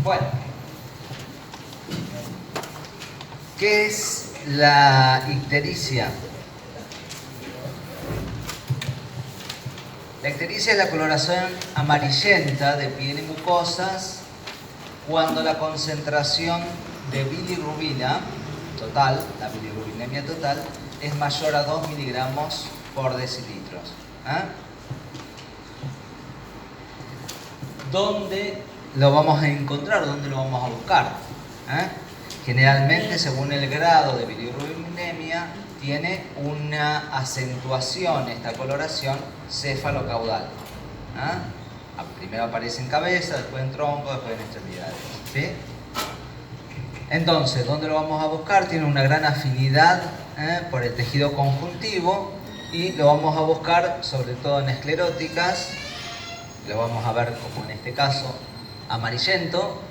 Bueno, ¿qué es la ictericia? La ictericia es la coloración amarillenta de piel y mucosas cuando la concentración de bilirrubina total, la bilirrubinemia total, es mayor a 2 miligramos por decilitros. ¿Dónde lo vamos a encontrar? ¿Dónde lo vamos a buscar? Generalmente, según el grado de bilirrubinemia, tiene una acentuación esta coloración cefalocaudal. Primero aparece en cabeza, después en tronco, después en extremidades. ¿Sí? Entonces, ¿dónde lo vamos a buscar? Tiene una gran afinidad por el tejido conjuntivo y lo vamos a buscar sobre todo en escleróticas. Lo vamos a ver como en este caso amarillento.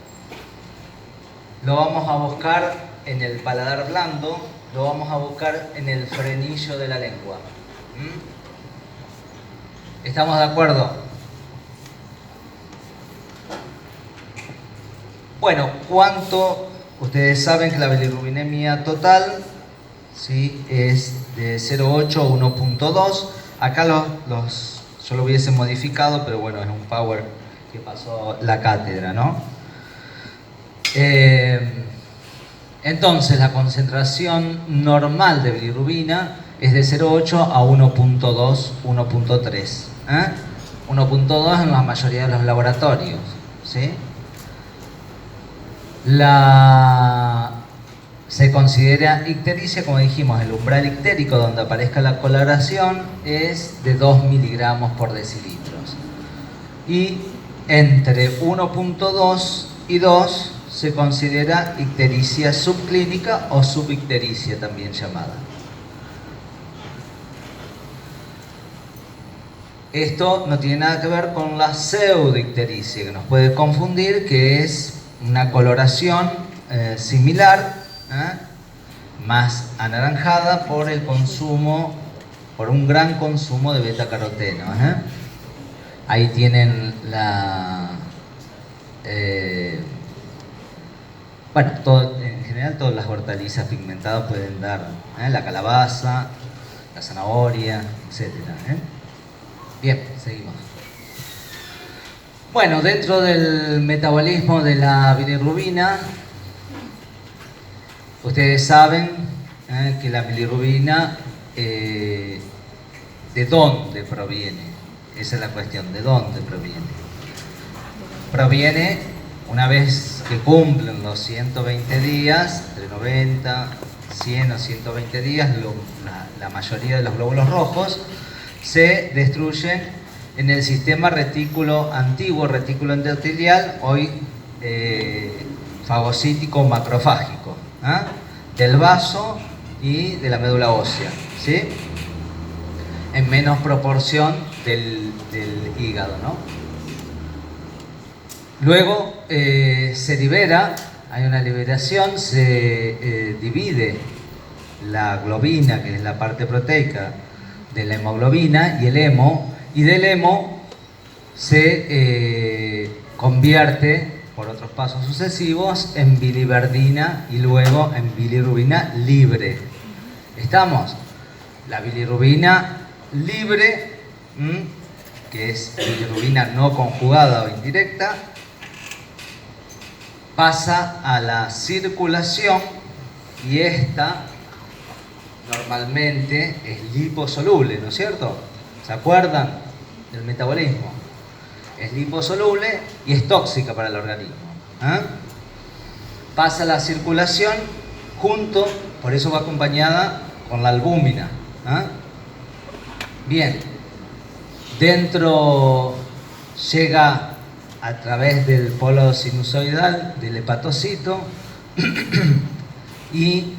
Lo vamos a buscar en el paladar blando. Lo vamos a buscar en el frenillo de la lengua. ¿Estamos de acuerdo? Bueno, ¿cuánto? Ustedes saben que la bilirrubinemia total, ¿sí?, es de 0,8 a 1,2. Acá yo lo hubiese modificado, pero bueno, es un power que pasó la cátedra, ¿no? Entonces, la concentración normal de bilirrubina es de 0,8 a 1,2, 1,3. 1,2 en la mayoría de los laboratorios, ¿sí? Se considera ictericia, como dijimos, el umbral ictérico donde aparezca la coloración es de 2 miligramos por decilitros. Y entre 1,2 y 2 se considera ictericia subclínica o subictericia también llamada. Esto no tiene nada que ver con la pseudoictericia, que nos puede confundir, que es una coloración similar, más anaranjada por el consumo, por un gran consumo de beta-caroteno. Ahí tienen bueno, en general todas las hortalizas pigmentadas pueden dar, la calabaza, la zanahoria, etc. Bien, seguimos. Bueno, dentro del metabolismo de la bilirrubina, ustedes saben que la bilirrubina, ¿de dónde proviene? Esa es la cuestión, ¿de dónde proviene? Proviene, una vez que cumplen los 120 días, entre 90, 100 o 120 días, la mayoría de los glóbulos rojos se destruyen en el sistema retículo antiguo, retículo endotelial, hoy fagocítico macrofágico, del vaso y de la médula ósea, ¿sí? En menos proporción del hígado, ¿no? Luego se libera, hay una liberación, se divide la globina, que es la parte proteica de la hemoglobina, y el hemo, y del hemo se convierte por otros pasos sucesivos en biliverdina y luego en bilirrubina libre. ¿Estamos? La bilirrubina libre, que es bilirrubina no conjugada o indirecta, pasa a la circulación y esta normalmente es liposoluble, ¿no es cierto? ¿Se acuerdan del metabolismo? Es liposoluble y es tóxica para el organismo. Pasa a la circulación junto, por eso va acompañada con la albúmina. Bien, dentro llega a través del polo sinusoidal del hepatocito y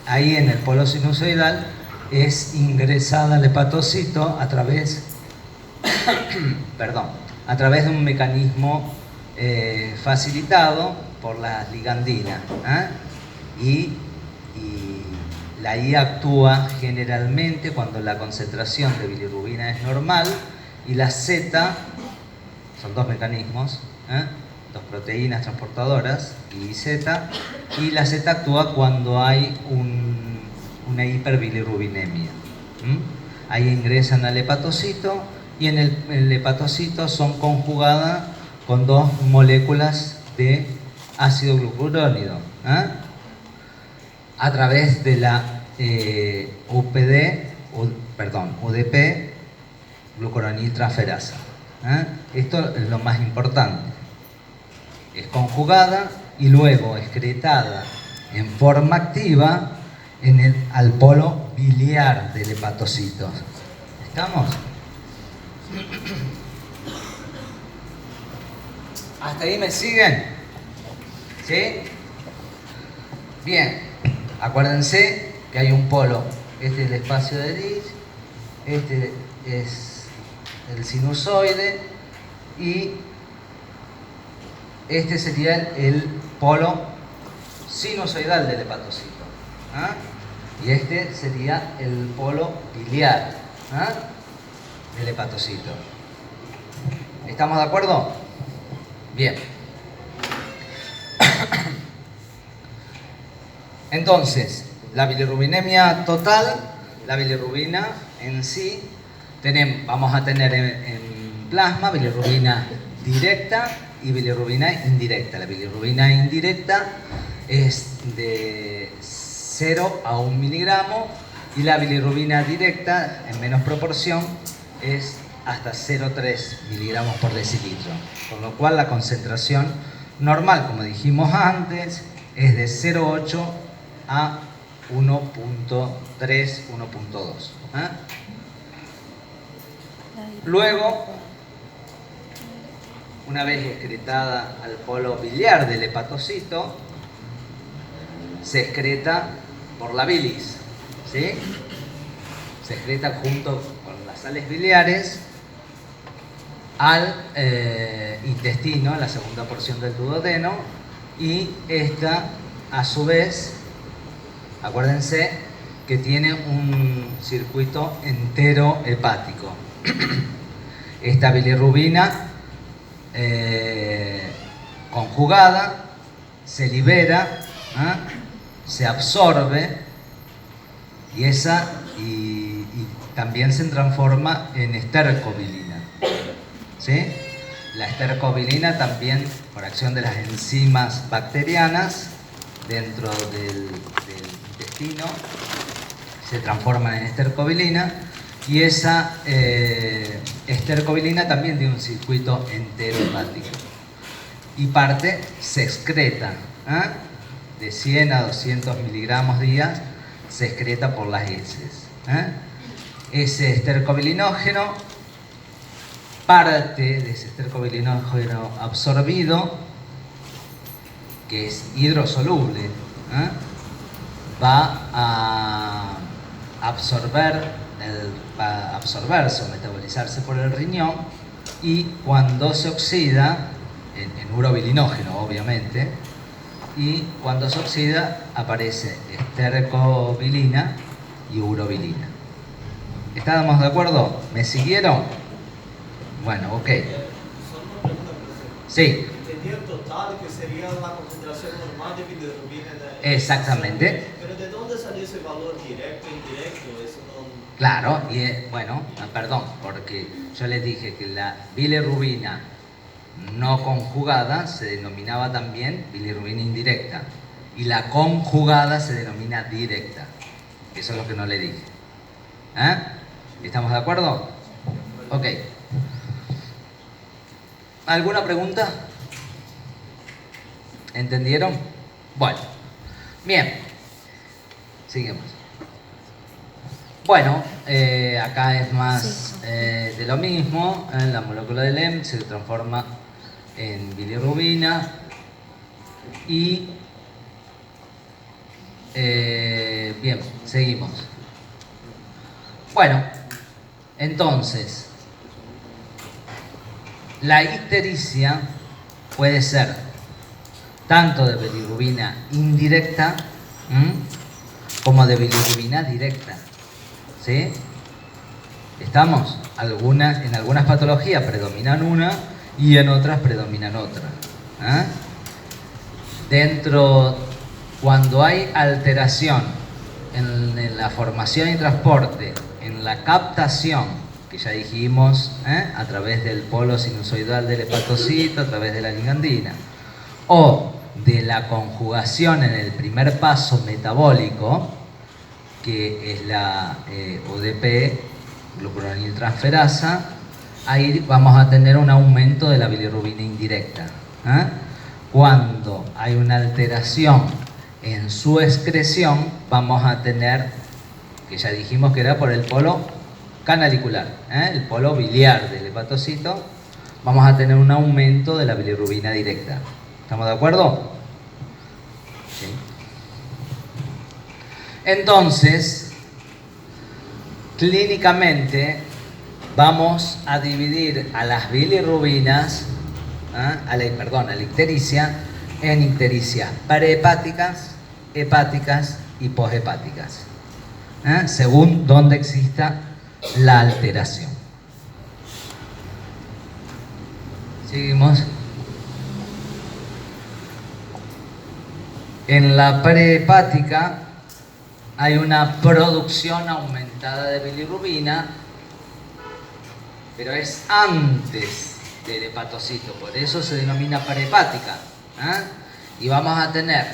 ahí en el polo sinusoidal es ingresada al hepatocito a través de un mecanismo facilitado por la ligandina, y la I actúa generalmente cuando la concentración de bilirrubina es normal, y la Z, son dos mecanismos, dos proteínas transportadoras, I y Z, y la Z actúa cuando hay una hiperbilirrubinemia. Ahí ingresan al hepatocito y en el hepatocito son conjugadas con dos moléculas de ácido glucurónido a través de la UDP, glucuroniltransferasa. Esto es lo más importante. Es conjugada y luego excretada en forma activa al polo biliar del hepatocito. ¿Estamos? ¿Hasta ahí me siguen? ¿Sí? Bien, acuérdense que hay un polo. Este es el espacio de Dich, este es el sinusoide y este sería el polo sinusoidal del hepatocito. Y este sería el polo biliar del hepatocito. ¿Estamos de acuerdo? Bien. Entonces, la bilirrubinemia total, la bilirrubina en sí, vamos a tener en plasma bilirrubina directa y bilirrubina indirecta. La bilirrubina indirecta es de 0 a 1 miligramo y la bilirrubina directa, en menos proporción, es hasta 0,3 miligramos por decilitro. Con lo cual la concentración normal, como dijimos antes, es de 0,8 a 1,3, 1,2. Luego, una vez excretada al polo biliar del hepatocito, se excreta por la bilis, ¿sí? Se excreta junto con las sales biliares al intestino, la segunda porción del duodeno, y esta, a su vez, acuérdense que tiene un circuito entero hepático. Esta bilirrubina conjugada se libera, se absorbe y también se transforma en estercobilina. ¿Sí? La estercobilina también, por acción de las enzimas bacterianas dentro del intestino, se transforma en estercobilina y esa estercobilina también tiene un circuito entero hepático y parte se excreta de 100 a 200 miligramos día, se excreta por las heces. Ese estercobilinógeno, parte de ese estercobilinógeno absorbido, que es hidrosoluble, va a absorberse o metabolizarse por el riñón y cuando se oxida, en urobilinógeno obviamente, y cuando se oxida aparece estercobilina y urobilina. ¿Estamos de acuerdo? ¿Me siguieron? Bueno, ok. Sí. Entendí el total, que sería la concentración normal de bilirrubina. Exactamente. Pero ¿de dónde salió ese valor directo e indirecto? Eso no... Claro, y bueno, perdón, porque yo les dije que la bilirrubina no conjugada se denominaba también bilirrubina indirecta y la conjugada se denomina directa. Eso es lo que no le dije. ¿Estamos de acuerdo? Ok. ¿Alguna pregunta? ¿Entendieron? Bueno, bien. Seguimos. Bueno, acá es más de lo mismo. La molécula de LEM se transforma en bilirrubina y bien, seguimos. Bueno, entonces la ictericia puede ser tanto de bilirrubina indirecta como de bilirrubina directa. ¿Sí? ¿Estamos? En algunas patologías predominan una y en otras predominan otra. ¿eh? Cuando hay alteración en la formación y transporte, en la captación, que ya dijimos, a través del polo sinusoidal del hepatocito, a través de la ligandina, o de la conjugación en el primer paso metabólico, que es la UDP, glucuroniltransferasa, ahí vamos a tener un aumento de la bilirrubina indirecta. Cuando hay una alteración en su excreción, vamos a tener, que ya dijimos que era por el polo canalicular, el polo biliar del hepatocito, vamos a tener un aumento de la bilirrubina directa. ¿Estamos de acuerdo? Sí. Entonces, clínicamente vamos a dividir a las bilirrubinas, a la ictericia, en ictericias prehepáticas, hepáticas y poshepáticas, según donde exista la alteración. Seguimos. En la prehepática hay una producción aumentada de bilirrubina, pero es antes del hepatocito, por eso se denomina prehepática. Y vamos a tener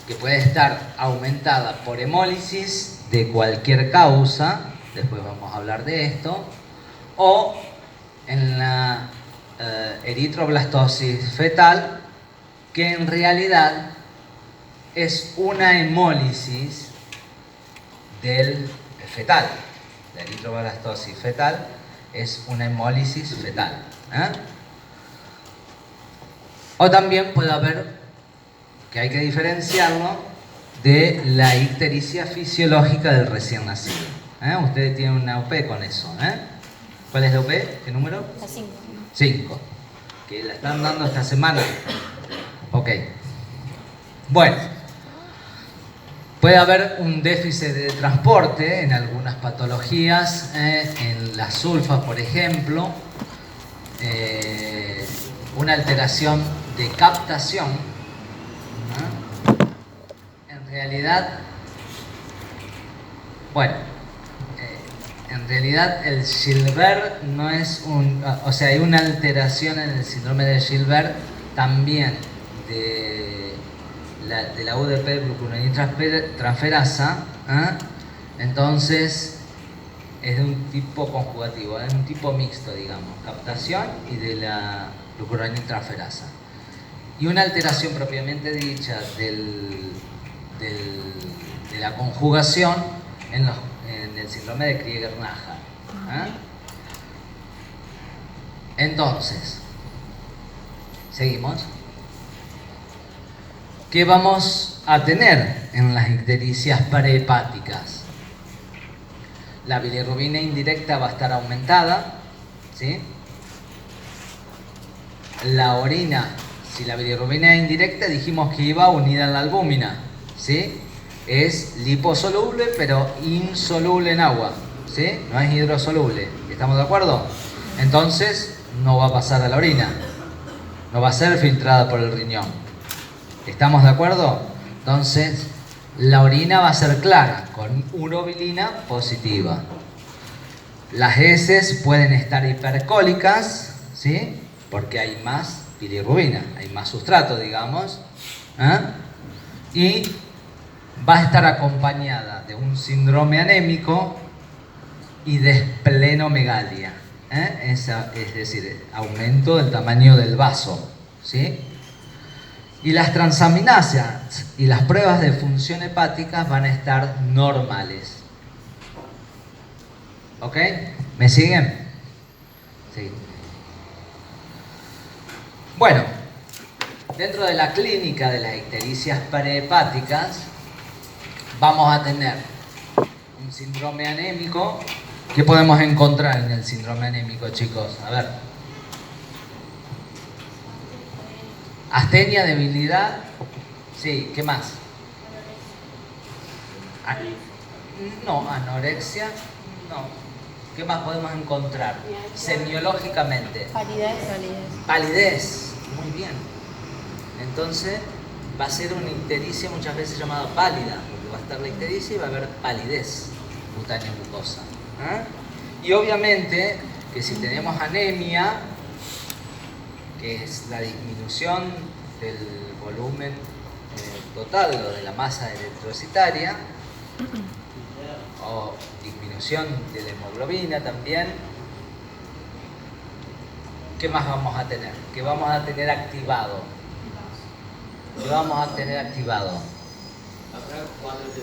que puede estar aumentada por hemólisis de cualquier causa, después vamos a hablar de esto, o en la eritroblastosis fetal, que en realidad es una hemólisis del fetal. La eritroblastosis fetal es una hemólisis fetal. O también puede haber, que hay que diferenciarlo, de la ictericia fisiológica del recién nacido. Ustedes tienen una OP con eso. ¿Cuál es la OP? ¿Qué número? La 5. 5. Que la están dando esta semana. Ok. Bueno. Puede haber un déficit de transporte en algunas patologías, en las sulfas, por ejemplo, una alteración de captación. En realidad, el Gilbert no es o sea, hay una alteración en el síndrome de Gilbert también de la UDP glucuroniltransferasa, entonces es de un tipo conjugativo, es un tipo mixto, digamos, captación y de la glucuroniltransferasa. Y una alteración propiamente dicha de la conjugación en el síndrome de Krieger-Najjar. Entonces, seguimos. ¿Qué vamos a tener en las ictericias prehepáticas? La bilirrubina indirecta va a estar aumentada, ¿sí? La orina, si la bilirrubina indirecta dijimos que iba unida en la albúmina, ¿sí? Es liposoluble pero insoluble en agua, ¿sí? No es hidrosoluble, ¿estamos de acuerdo? Entonces no va a pasar a la orina, no va a ser filtrada por el riñón. ¿Estamos de acuerdo? Entonces, la orina va a ser clara, con urobilina positiva. Las heces pueden estar hipercólicas, ¿sí? Porque hay más bilirrubina, hay más sustrato, digamos. Y va a estar acompañada de un síndrome anémico y de esplenomegalia. Es decir, aumento del tamaño del vaso, ¿sí? Y las transaminasas y las pruebas de función hepática van a estar normales. ¿Ok? ¿Me siguen? Sí. Bueno, dentro de la clínica de las ictericias prehepáticas vamos a tener un síndrome anémico. ¿Qué podemos encontrar en el síndrome anémico, chicos? A ver. Astenia, debilidad. Sí, ¿qué más? No, anorexia. No. ¿Qué más podemos encontrar? Semiológicamente. Palidez. Palidez. Muy bien. entonces va a ser una ictericia muchas veces llamada pálida, porque va a estar la ictericia y va a haber palidez cutánea mucosa. Y obviamente que si tenemos anemia, que es la disminución del volumen total o de la masa eritrocitaria, o disminución de la hemoglobina también, ¿qué más vamos a tener? ¿Qué vamos a tener activado? ¿Qué vamos a tener activado?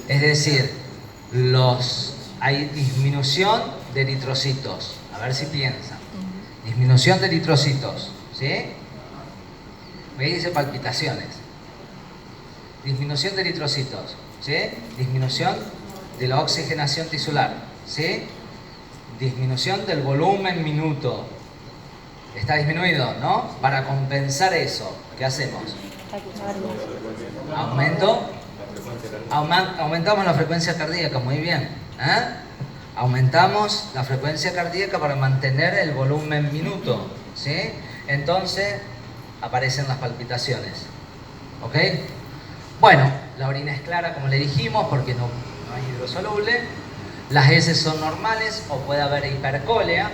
Es decir, hay disminución de eritrocitos. A ver si piensan. Disminución de eritrocitos. ¿Sí? Me dice palpitaciones. Disminución de eritrocitos. ¿Sí? Disminución de la oxigenación tisular. ¿Sí? Disminución del volumen minuto. Está disminuido, ¿no? Para compensar eso, ¿qué hacemos? Aumentamos la frecuencia cardíaca, muy bien. Aumentamos la frecuencia cardíaca para mantener el volumen minuto, ¿sí? Entonces aparecen las palpitaciones, ¿ok? Bueno, la orina es clara, como le dijimos, porque no es hidrosoluble. Las heces son normales o puede haber hipercolea,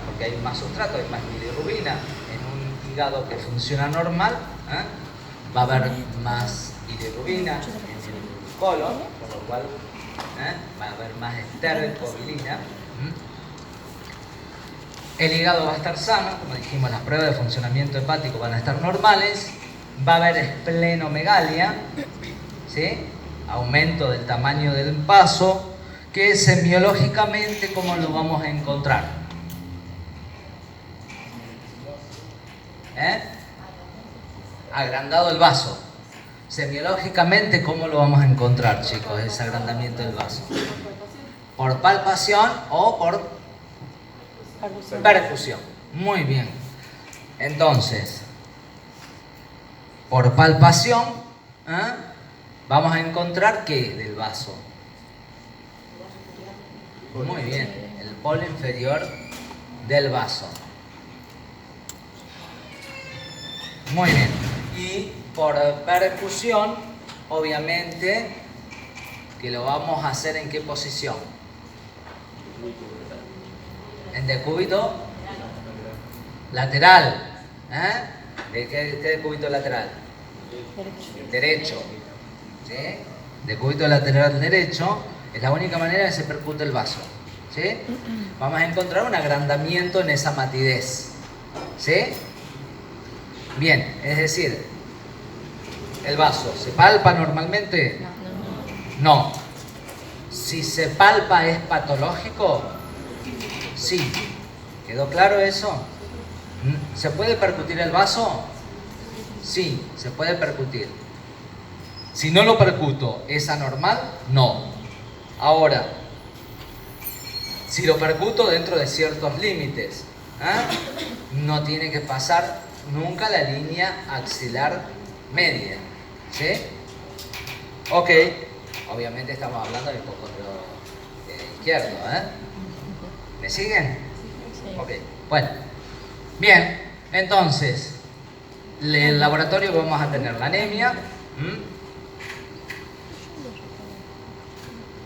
porque hay más sustrato, hay más bilirrubina en un hígado que funciona normal. Va a haber más bilirrubina en el colon, por lo cual va a haber más estercobilina. El hígado va a estar sano, como dijimos, las pruebas de funcionamiento hepático van a estar normales. Va a haber esplenomegalia, ¿sí? Aumento del tamaño del vaso, que semiológicamente, ¿cómo lo vamos a encontrar? Agrandado el vaso. Semiológicamente, ¿cómo lo vamos a encontrar, chicos, ese agrandamiento del vaso? ¿Por palpación o por percusión? Muy bien. Entonces, por palpación, vamos a encontrar ¿qué del vaso? Muy bien, el polo inferior del vaso. Muy bien. Y por percusión, obviamente, que lo vamos a hacer ¿en qué posición? En decúbito lateral. ¿De qué decúbito lateral? Derecho. ¿Sí? Decúbito lateral derecho. Es la única manera que se percute el vaso. ¿Sí? Vamos a encontrar un agrandamiento en esa matidez. ¿Sí? Bien, es decir, el vaso, ¿se palpa normalmente? No. Si se palpa, ¿es patológico? Sí. ¿Quedó claro eso? ¿Se puede percutir el vaso? Sí, se puede percutir. Si no lo percuto, ¿es anormal? No. Ahora, si lo percuto dentro de ciertos límites, no tiene que pasar nunca la línea axilar media. ¿Sí? Ok. Obviamente estamos hablando del hipocondrio izquierdo. ¿Me siguen? Ok. Bueno. Bien. Entonces, el laboratorio vamos a tener la anemia.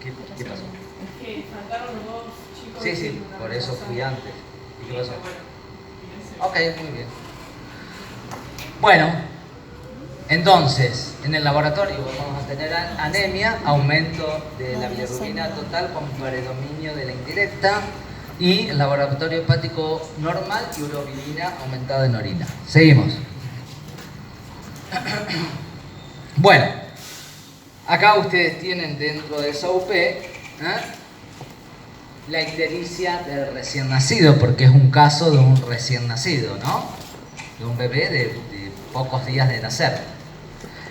¿Qué pasó? Que faltaron los dos chicos. Sí, por eso fui antes. ¿Y qué pasó? Ok, muy bien. Bueno, entonces, en el laboratorio vamos a tener anemia, aumento de la bilirrubina total con predominio de la indirecta, y el laboratorio hepático normal y urobilina aumentada en orina. Seguimos. Bueno, acá ustedes tienen dentro de esa UP la ictericia del recién nacido, porque es un caso de un recién nacido, ¿no? De un bebé de pocos días de nacer.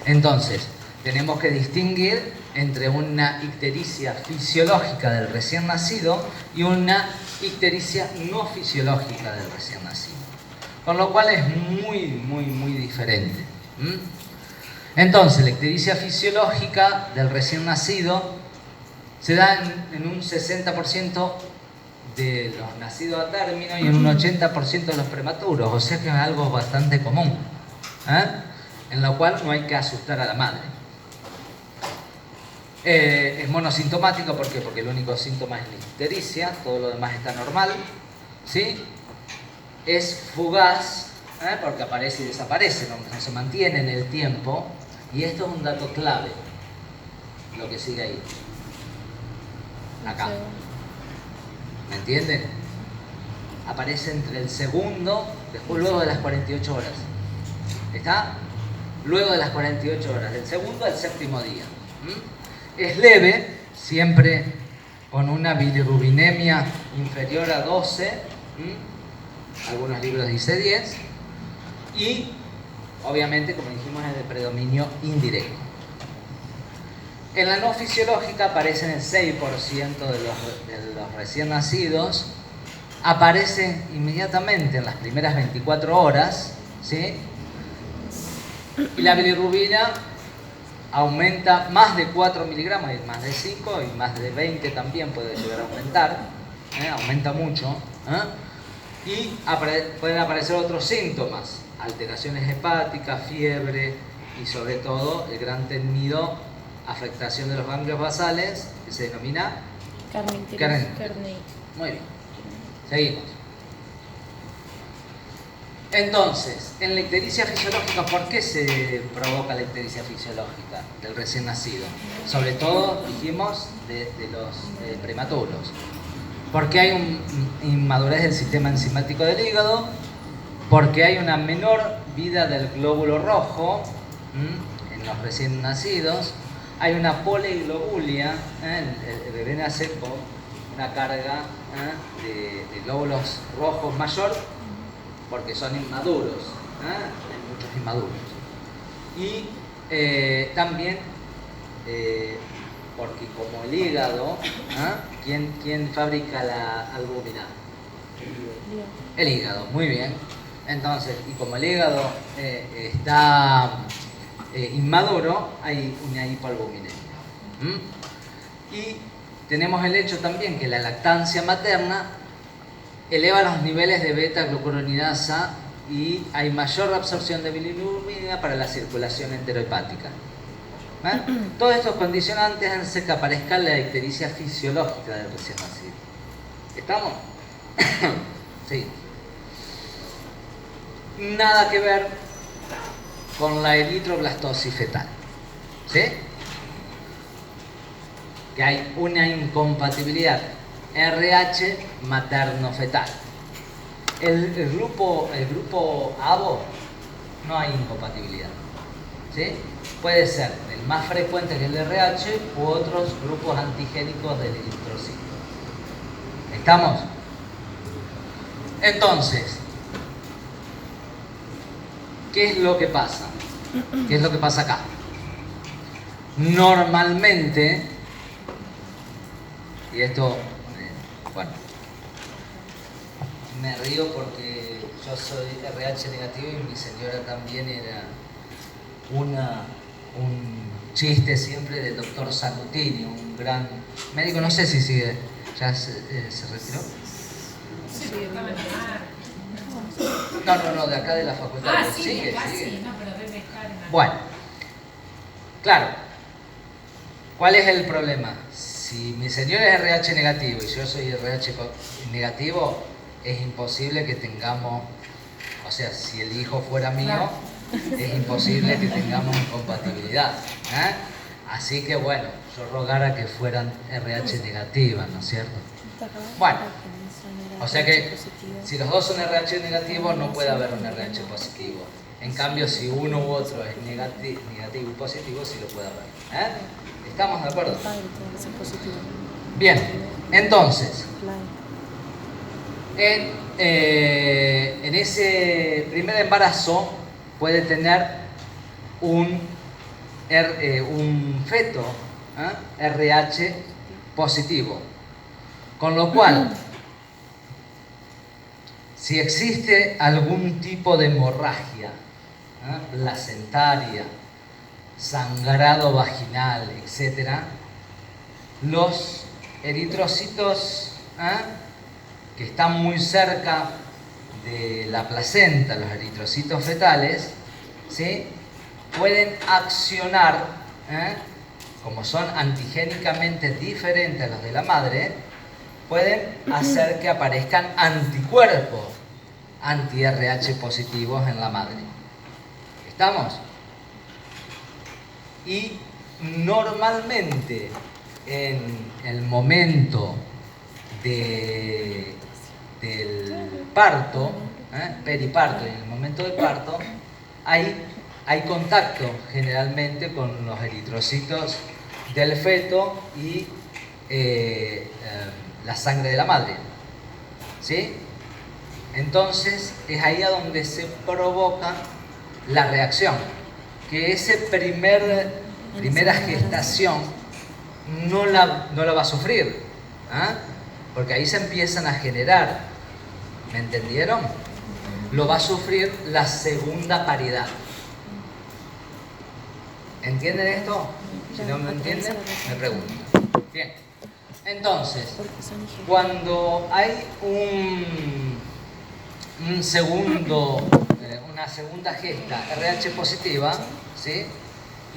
Entonces, tenemos que distinguir entre una ictericia fisiológica del recién nacido y una ictericia no fisiológica del recién nacido. Con lo cual es muy diferente. Entonces, la ictericia fisiológica del recién nacido se da en un 60% de los nacidos a término y en un 80% de los prematuros, o sea que es algo bastante común. en lo cual no hay que asustar a la madre. Es monosintomático, ¿por qué? Porque el único síntoma es la ictericia, todo lo demás está normal, ¿sí? Es fugaz, porque aparece y desaparece, no se mantiene en el tiempo, y esto es un dato clave, lo que sigue ahí, acá, ¿me entienden? Aparece entre el segundo, después luego de las 48 horas, ¿está? Luego de las 48 horas, del segundo al séptimo día. Es leve, siempre con una bilirubinemia inferior a 12, algunos libros dice 10, y obviamente, como dijimos, es de predominio indirecto. En la no fisiológica aparecen el 6% de los recién nacidos, aparecen inmediatamente en las primeras 24 horas, ¿sí? Y la bilirrubina aumenta más de 4 miligramos, y más de 5 y más de 20 también puede llegar a aumentar, aumenta mucho, y pueden aparecer otros síntomas, alteraciones hepáticas, fiebre y sobre todo el gran temido, afectación de los ganglios basales, que se denomina carnitis. Muy bien, seguimos. Entonces, en la ictericia fisiológica, ¿por qué se provoca la ictericia fisiológica del recién nacido? Sobre todo, dijimos, de los prematuros. Porque hay una inmadurez del sistema enzimático del hígado, porque hay una menor vida del glóbulo rojo en los recién nacidos, hay una poliglobulia, el bebé nace con una carga de glóbulos rojos mayor, porque son inmaduros, hay muchos inmaduros. Y también porque como el hígado, ¿quién fabrica la albúmina? El hígado, muy bien. Entonces, y como el hígado está inmaduro, hay una hipoalbuminemia. Y tenemos el hecho también que la lactancia materna eleva los niveles de beta-glucuronidasa y hay mayor absorción de bilirrubina para la circulación enterohepática. Todos estos condicionantes hacen que aparezca la ictericia fisiológica del recién nacido. ¿Estamos? Sí. Nada que ver con la eritroblastosis fetal. ¿Sí? Que hay una incompatibilidad RH materno-fetal. El grupo ABO no hay incompatibilidad. ¿Sí? Puede ser el más frecuente que el RH u otros grupos antigénicos del eritrocito. ¿Estamos? Entonces, ¿qué es lo que pasa? ¿Qué es lo que pasa acá? Normalmente, y esto, bueno, me río porque yo soy RH negativo y mi señora también era un chiste siempre del doctor Sanutini, un gran médico, no sé si sigue, ya se retiró. Sí, No, de acá de la facultad. Sigue. No, pero debe estar en la... Bueno, claro, ¿cuál es el problema? Si mi señor es RH negativo y yo soy RH negativo, es imposible que tengamos, o sea, si el hijo fuera mío, es imposible que tengamos incompatibilidad. Así que bueno, yo rogara que fueran RH negativas, ¿no es cierto? Bueno, o sea que si los dos son RH negativos no puede haber un RH positivo. En cambio, si uno u otro es negativo y positivo, sí lo puede haber. ¿Estamos de acuerdo? Bien, entonces, en ese primer embarazo puede tener un feto RH positivo. Con lo cual, si existe algún tipo de hemorragia placentaria, sangrado vaginal, etc., los eritrocitos que están muy cerca de la placenta, los eritrocitos fetales, ¿sí?, pueden accionar, como son antigénicamente diferentes a los de la madre, pueden hacer que aparezcan anticuerpos anti-RH positivos en la madre. ¿Estamos? Y normalmente en el momento del parto, periparto, y en el momento del parto, hay contacto generalmente con los eritrocitos del feto y la sangre de la madre. ¿Sí? Entonces es ahí a donde se provoca la reacción, que esa primera gestación no la va a sufrir, porque ahí se empiezan a generar, ¿me entendieron? Lo va a sufrir la segunda paridad. ¿Entienden esto? Si no me entienden, me preguntan. Bien, entonces, cuando hay una segunda gesta RH positiva, ¿sí?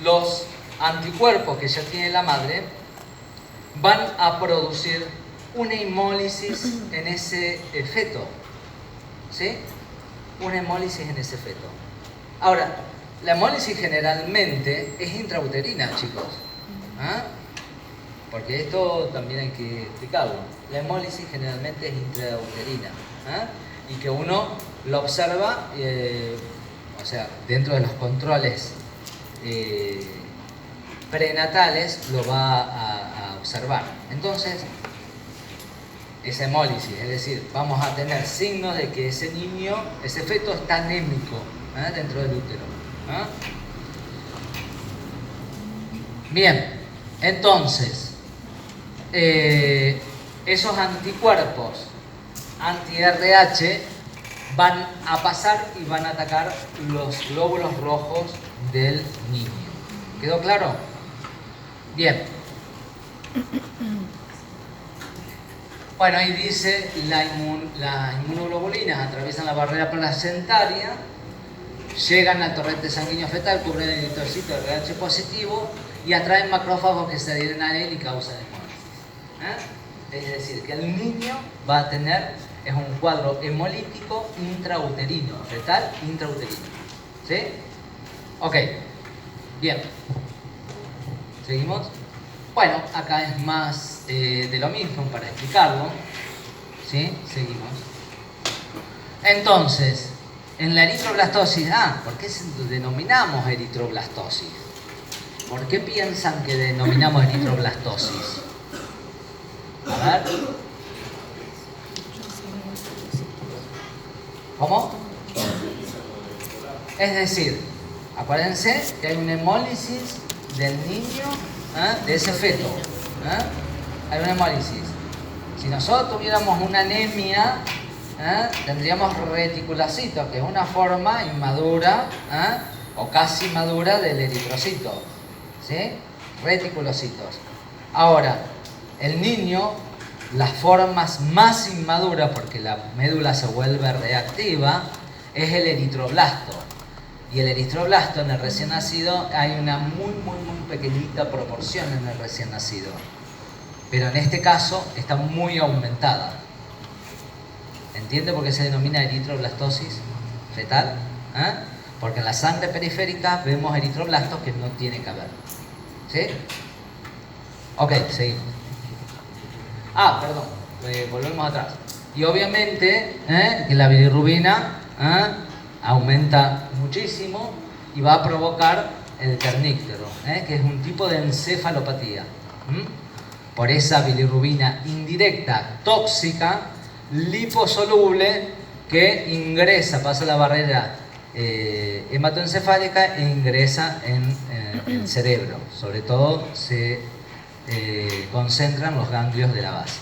Los anticuerpos que ya tiene la madre van a producir una hemólisis en ese feto, ¿sí? Una hemólisis en ese feto. Ahora, la hemólisis generalmente es intrauterina, chicos, porque esto también hay que explicarlo. La hemólisis generalmente es intrauterina, y que uno lo observa, o sea, dentro de los controles prenatales lo va a observar. Entonces, esa hemólisis, es decir, vamos a tener signos de que ese niño, ese feto está anémico dentro del útero. Bien, entonces, esos anticuerpos anti-RH van a pasar y van a atacar los glóbulos rojos del niño. ¿Quedó claro? Bien. Bueno, ahí dice las inmunoglobulinas atraviesan la barrera placentaria, llegan al torrente sanguíneo fetal, cubren el eritrocito de RH positivo y atraen macrófagos que se adhieren a él y causan hemólisis. Es decir, que el niño va a tener, es un cuadro hemolítico intrauterino, fetal intrauterino. ¿Sí? Ok, bien. ¿Seguimos? Bueno, acá es más de lo mismo para explicarlo. ¿Sí? Seguimos. Entonces, en la eritroblastosis, ¿por qué denominamos eritroblastosis? ¿Por qué piensan que denominamos eritroblastosis? A ver. ¿Cómo? Es decir, acuérdense que hay una hemólisis del niño, de ese feto. Hay una hemólisis. Si nosotros tuviéramos una anemia, tendríamos reticulocitos, que es una forma inmadura o casi madura del eritrocito. ¿Sí? Reticulocitos. Ahora, el niño, las formas más inmaduras, porque la médula se vuelve reactiva, es el eritroblasto. Y el eritroblasto en el recién nacido hay una muy pequeñita proporción en el recién nacido. Pero en este caso está muy aumentada. ¿Entiende por qué se denomina eritroblastosis fetal? Porque en la sangre periférica vemos eritroblastos que no tiene que haber. ¿Sí? Ok, seguimos. Perdón, volvemos atrás. Y obviamente que la bilirrubina aumenta muchísimo y va a provocar el kerníctero, que es un tipo de encefalopatía. Por esa bilirrubina indirecta, tóxica, liposoluble, que ingresa, pasa la barrera hematoencefálica e ingresa en el cerebro. Sobre todo se concentran los ganglios de la base.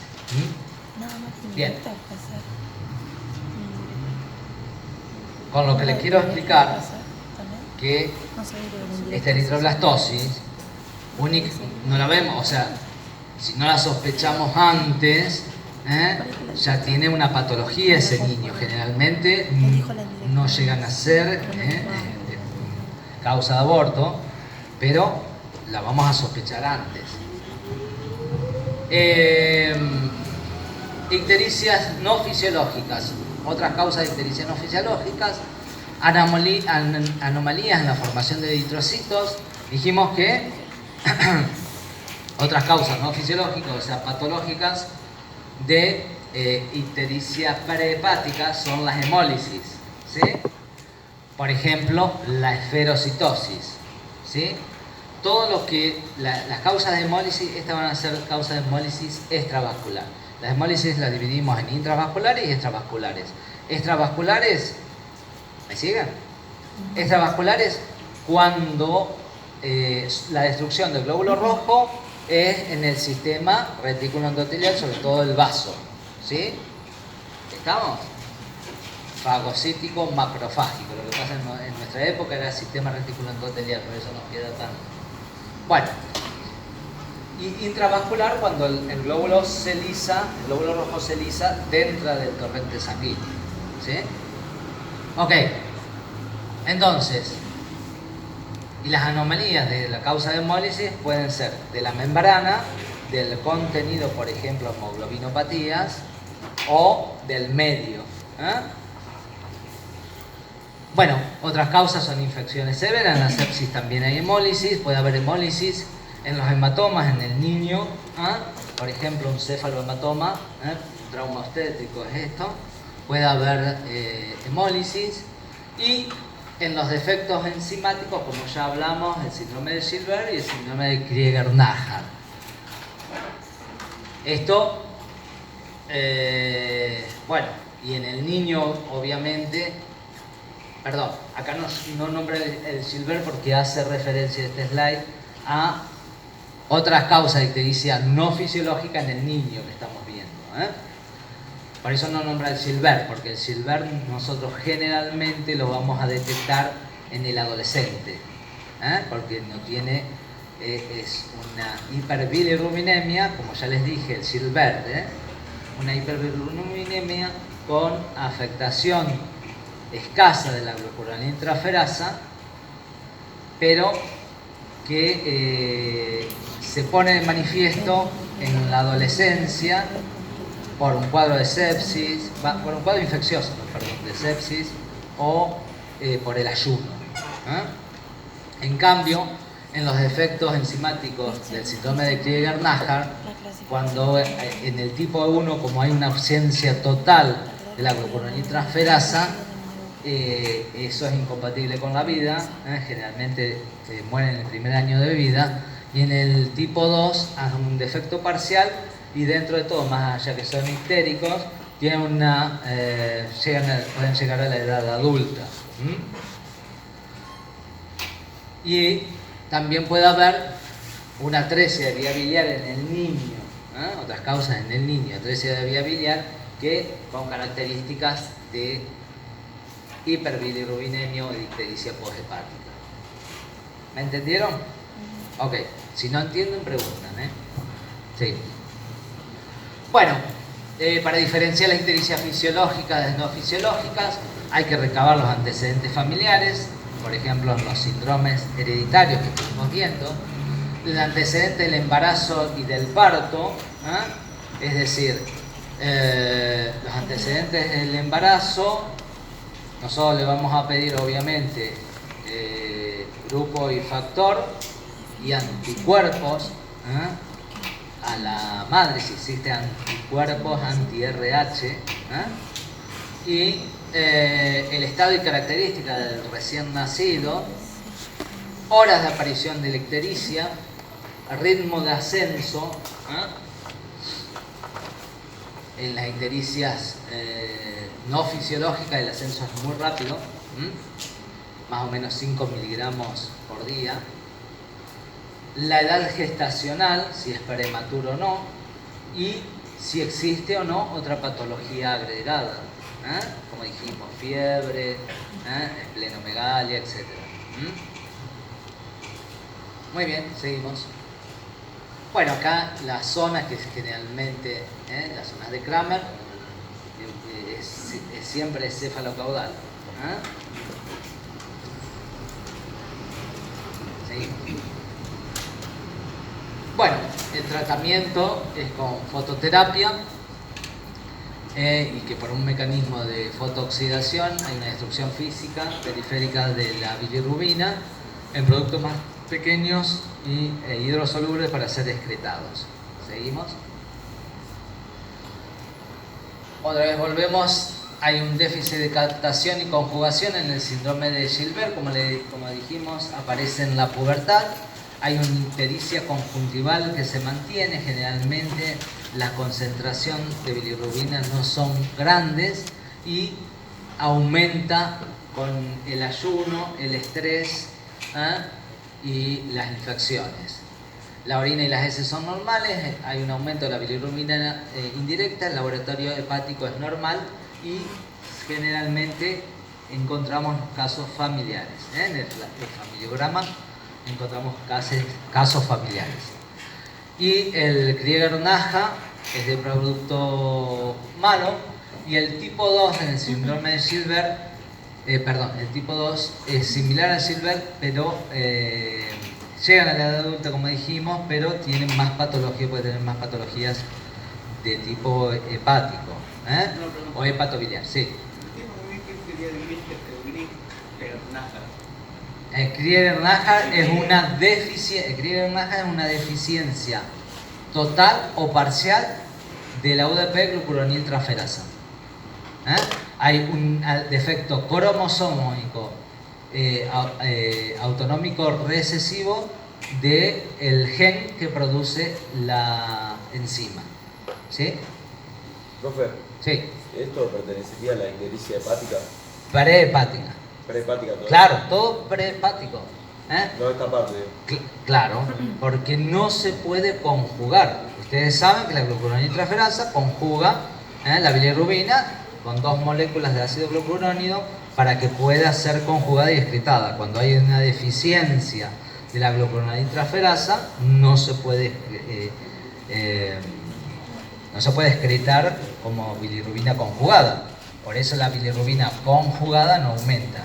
Bien. Con lo que les quiero explicar que esta eritroblastosis no la vemos, o sea, si no la sospechamos antes, ya tiene una patología ese niño. Generalmente no llegan a ser causa de aborto, pero la vamos a sospechar antes. Ictericias no fisiológicas. Otras causas de ictericias no fisiológicas: anomalías en la formación de eritrocitos. Dijimos que otras causas no fisiológicas, o sea, patológicas de ictericia prehepática son las hemólisis, ¿sí? Por ejemplo, la esferocitosis, ¿sí? Todo lo que las causas de hemólisis, estas van a ser causas de hemólisis extravascular. Las hemólisis las dividimos en intravasculares y extravasculares. Extravasculares, ¿me siguen? Extravasculares cuando la destrucción del glóbulo rojo es en el sistema retículo endotelial, sobre todo el vaso, ¿sí? ¿Estamos? Fagocítico macrofágico. Lo que pasa en nuestra época era el sistema reticulo endotelial, por eso nos queda tan... Bueno, y intravascular cuando el glóbulo rojo se lisa dentro del torrente sanguíneo, ¿sí? Ok, entonces, y las anomalías de la causa de hemólisis pueden ser de la membrana, del contenido, por ejemplo, hemoglobinopatías, o del medio, ¿eh? Bueno, otras causas son infecciones severas. En la sepsis también hay hemólisis. Puede haber hemólisis en los hematomas en el niño, ¿eh? Por ejemplo, un cefalohematoma, un trauma obstétrico es esto. Puede haber hemólisis. Y en los defectos enzimáticos, como ya hablamos, el síndrome de Gilbert y el síndrome de Krieger-Najjar. Esto, bueno, y en el niño, obviamente, perdón, acá no nombra el Gilbert porque hace referencia este slide a otras causas de ictericia no fisiológica en el niño que estamos viendo, ¿eh? Por eso no nombra el Gilbert, porque el Gilbert nosotros generalmente lo vamos a detectar en el adolescente, ¿eh? Porque no tiene, es una hiperbilirubinemia, como ya les dije, el Gilbert, ¿eh? Una hiperbilirubinemia con afectación escasa de la glucuronina intraferasa, pero que se pone de manifiesto en la adolescencia por un cuadro de sepsis, por un cuadro infeccioso, perdón, de sepsis, o por el ayuno, ¿eh? En cambio, en los defectos enzimáticos del síndrome de Krieger-Najjar, cuando en el tipo 1, como hay una ausencia total de la glucuronina transferasa, eso es incompatible con la vida, generalmente mueren en el primer año de vida, y en el tipo 2 hay un defecto parcial y dentro de todo, más allá que son ictéricos, tienen pueden llegar a la edad adulta. Y también puede haber una atresia de vía biliar en el niño, otras causas en el niño, atresia de vía biliar que con características de hiperbilirubinemia o de ictericia posthepática. ¿Me entendieron? Ok, si no entienden, preguntan, ¿eh? Sí. Bueno, para diferenciar la ictericia fisiológica de las no fisiológicas, hay que recabar los antecedentes familiares, por ejemplo, los síndromes hereditarios que estuvimos viendo, el antecedente del embarazo y del parto, ¿eh? Es decir, los antecedentes del embarazo. Nosotros le vamos a pedir, obviamente, grupo y factor y anticuerpos, a la madre, si existen anticuerpos anti-RH, y el estado y características del recién nacido, horas de aparición de la ictericia, ritmo de ascenso, en las ictericias no fisiológicas el ascenso es muy rápido, más o menos 5 miligramos por día. La edad gestacional, si es prematuro o no, y si existe o no otra patología agregada, como dijimos, fiebre, esplenomegalia, etc. Muy bien, seguimos. Bueno, acá las zonas que es generalmente, las zonas de Kramer, es siempre cefalocaudal. Bueno, el tratamiento es con fototerapia y que por un mecanismo de fotooxidación hay una destrucción física periférica de la bilirrubina en productos más pequeños y hidrosolubles para ser excretados. ¿Seguimos? Otra vez volvemos. Hay un déficit de captación y conjugación en el síndrome de Gilbert, como dijimos, aparece en la pubertad. Hay una ictericia conjuntival que se mantiene, generalmente la concentración de bilirrubina no son grandes y aumenta con el ayuno, el estrés y las infecciones. La orina y las heces son normales, hay un aumento de la bilirrubina indirecta, el laboratorio hepático es normal y generalmente encontramos casos familiares. En el familiograma encontramos casos familiares. Y el Krieger-Naja es de producto malo y el tipo 2 en el síndrome de Gilbert, el tipo 2 es similar al Gilbert, pero llegan a la edad adulta, como dijimos, pero tienen más patología, puede tener más patologías de tipo hepático o hepatobiliar, sí. El Krieger-Naja es una deficiencia total o parcial de la UDP glucuroniltraferasa. Hay un defecto cromosómico autonómico recesivo del gen que produce la enzima. ¿Sí? Profe, Sí. ¿esto pertenecería a la ictericia hepática? Prehepática. Prehepática todo. Claro, todo prehepático. No esta parte. Claro, porque no se puede conjugar. Ustedes saben que la glucuroniltraferasa conjuga la bilirrubina con 2 moléculas de ácido glucurónido para que pueda ser conjugada y excretada. Cuando hay una deficiencia de la glucuroniltraferasa, no se puede excretar como bilirrubina conjugada. Por eso la bilirrubina conjugada no aumenta.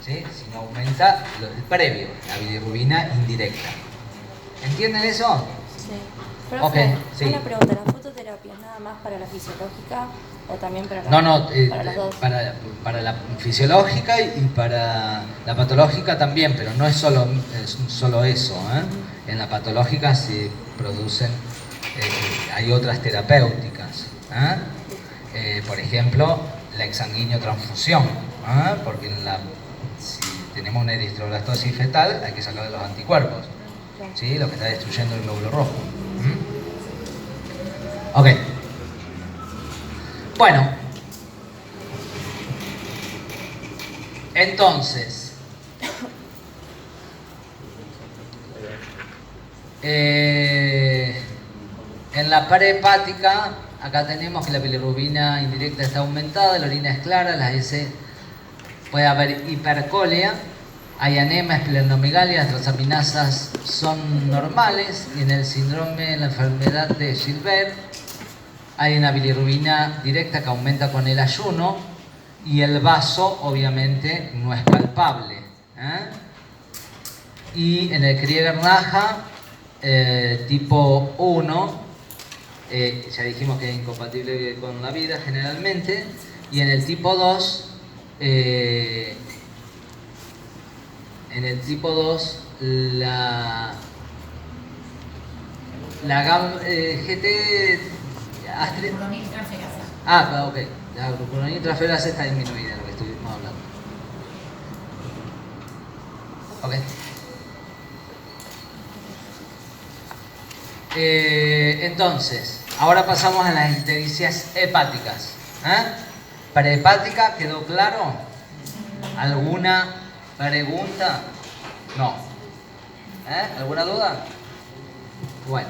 ¿Sí? Sino aumenta el previo, la bilirrubina indirecta. ¿Entienden eso? Sí. Profe, Ok, sí. una pregunta, ¿la fototerapia es nada más para la fisiológica o también para la, para las dos? Para la fisiológica y para la patológica también, pero no es solo eso. En la patológica se producen, hay otras terapéuticas. Por ejemplo, la exsanguíneo transfusión, porque si tenemos una eritroblastosis fetal hay que sacar de los anticuerpos, ¿sí? Lo que está destruyendo el glóbulo rojo. Ok. Bueno, entonces, en la prehepática, acá tenemos que la bilirrubina indirecta está aumentada, la orina es clara, las heces puede haber hipercolia, hay anemia, esplenomegalia, las transaminasas son normales y en el síndrome, en la enfermedad de Gilbert, hay una bilirrubina directa que aumenta con el ayuno y el vaso obviamente no es palpable. Y en el Krieger-Naja tipo 1, ya dijimos que es incompatible con la vida generalmente, y en el tipo 2, la GT Glucuroniltraferasa. ok. La glucuroniltraferasa está disminuida, lo que estuvimos hablando. Ok. Entonces, ahora pasamos a las ictericias hepáticas. Prehepática, ¿quedó claro? ¿Alguna pregunta? No. ¿Alguna duda? Bueno.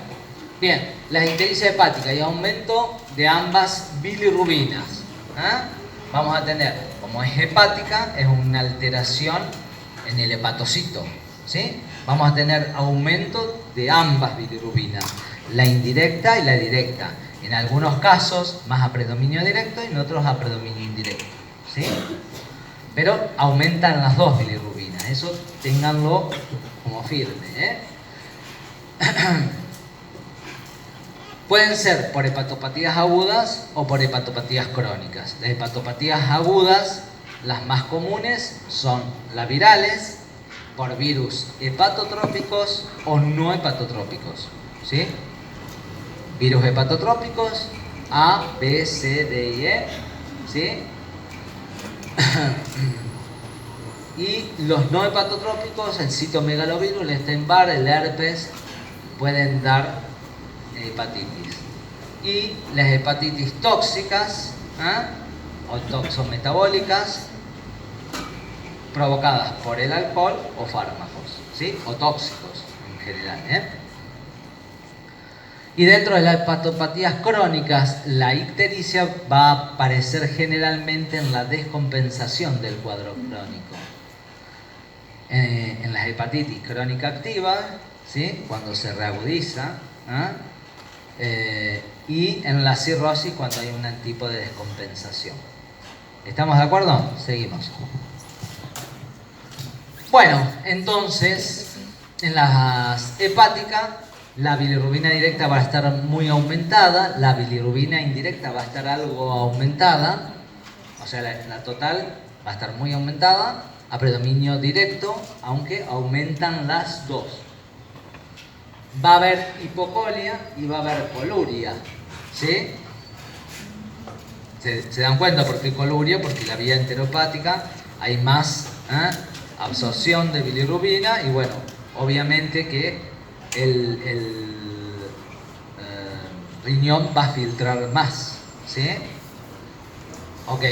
Bien, las ictericias hepáticas y aumento de ambas bilirrubinas. Vamos a tener, como es hepática, es una alteración en el hepatocito. ¿Sí? Vamos a tener aumento de ambas bilirrubinas, la indirecta y la directa. En algunos casos más a predominio directo y en otros a predominio indirecto. ¿Sí? Pero aumentan las dos bilirrubinas, eso ténganlo como firme. Pueden ser por hepatopatías agudas o por hepatopatías crónicas. Las hepatopatías agudas, las más comunes, son las virales, por virus hepatotrópicos o no hepatotrópicos. ¿Sí? Virus hepatotrópicos A, B, C, D y E. ¿Sí? Y los no hepatotrópicos, el citomegalovirus, el Epstein-Barr, el herpes, pueden dar hepatitis. Y las hepatitis tóxicas o toxometabólicas provocadas por el alcohol o fármacos, ¿sí? O tóxicos en general. Y dentro de las hepatopatías crónicas, la ictericia va a aparecer generalmente en la descompensación del cuadro crónico. En las hepatitis crónica activa, ¿sí? Cuando se reagudiza, y en la cirrosis cuando hay un tipo de descompensación. ¿Estamos de acuerdo? Seguimos. Bueno, entonces, en las hepáticas, la bilirrubina directa va a estar muy aumentada, la bilirrubina indirecta va a estar algo aumentada, o sea, la total va a estar muy aumentada, a predominio directo, aunque aumentan las dos. Va a haber hipocolia y va a haber coluria, ¿sí? ¿Se dan cuenta por qué coluria? Porque la vía enteropática hay más absorción de bilirrubina y bueno, obviamente que el riñón va a filtrar más, ¿sí? Ok,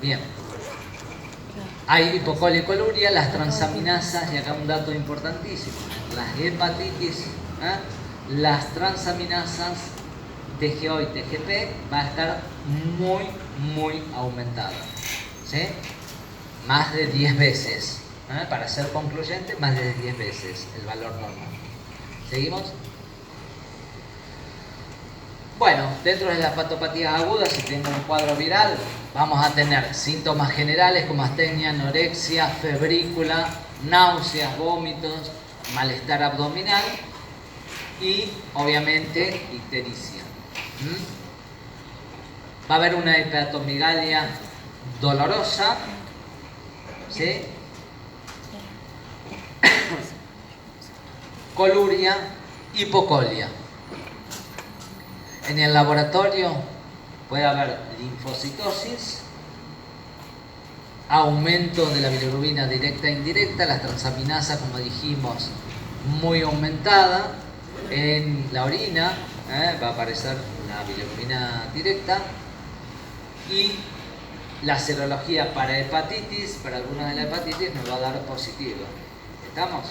bien. Hay hipocolia y coluria, las transaminasas, y acá un dato importantísimo, las hepatitis, las transaminasas TGO y TGP va a estar muy aumentada, ¿sí? Más de 10 veces, para ser concluyente, más de 10 veces el valor normal. ¿Seguimos? Bueno, dentro de las hepatopatías agudas, si tengo un cuadro viral, vamos a tener síntomas generales como astenia, anorexia, febrícula, náuseas, vómitos, malestar abdominal y obviamente ictericia. Va a haber una hepatomegalia dolorosa, ¿sí? Coluria, hipocolia. En el laboratorio puede haber linfocitosis, aumento de la bilirrubina directa e indirecta, las transaminasas, como dijimos, muy aumentada. En la orina va a aparecer la bilirrubina directa y la serología para hepatitis, para algunas de las hepatitis, nos va a dar positivo. ¿Estamos?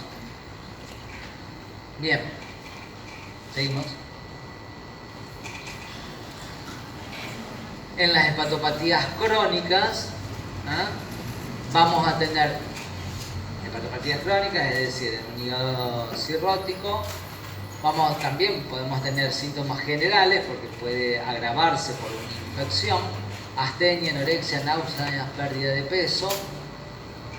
Bien. Seguimos. En las hepatopatías crónicas vamos a tener hepatopatías crónicas, es decir, en un hígado cirrótico. También podemos tener síntomas generales porque puede agravarse por una infección, astenia, anorexia, náuseas, pérdida de peso,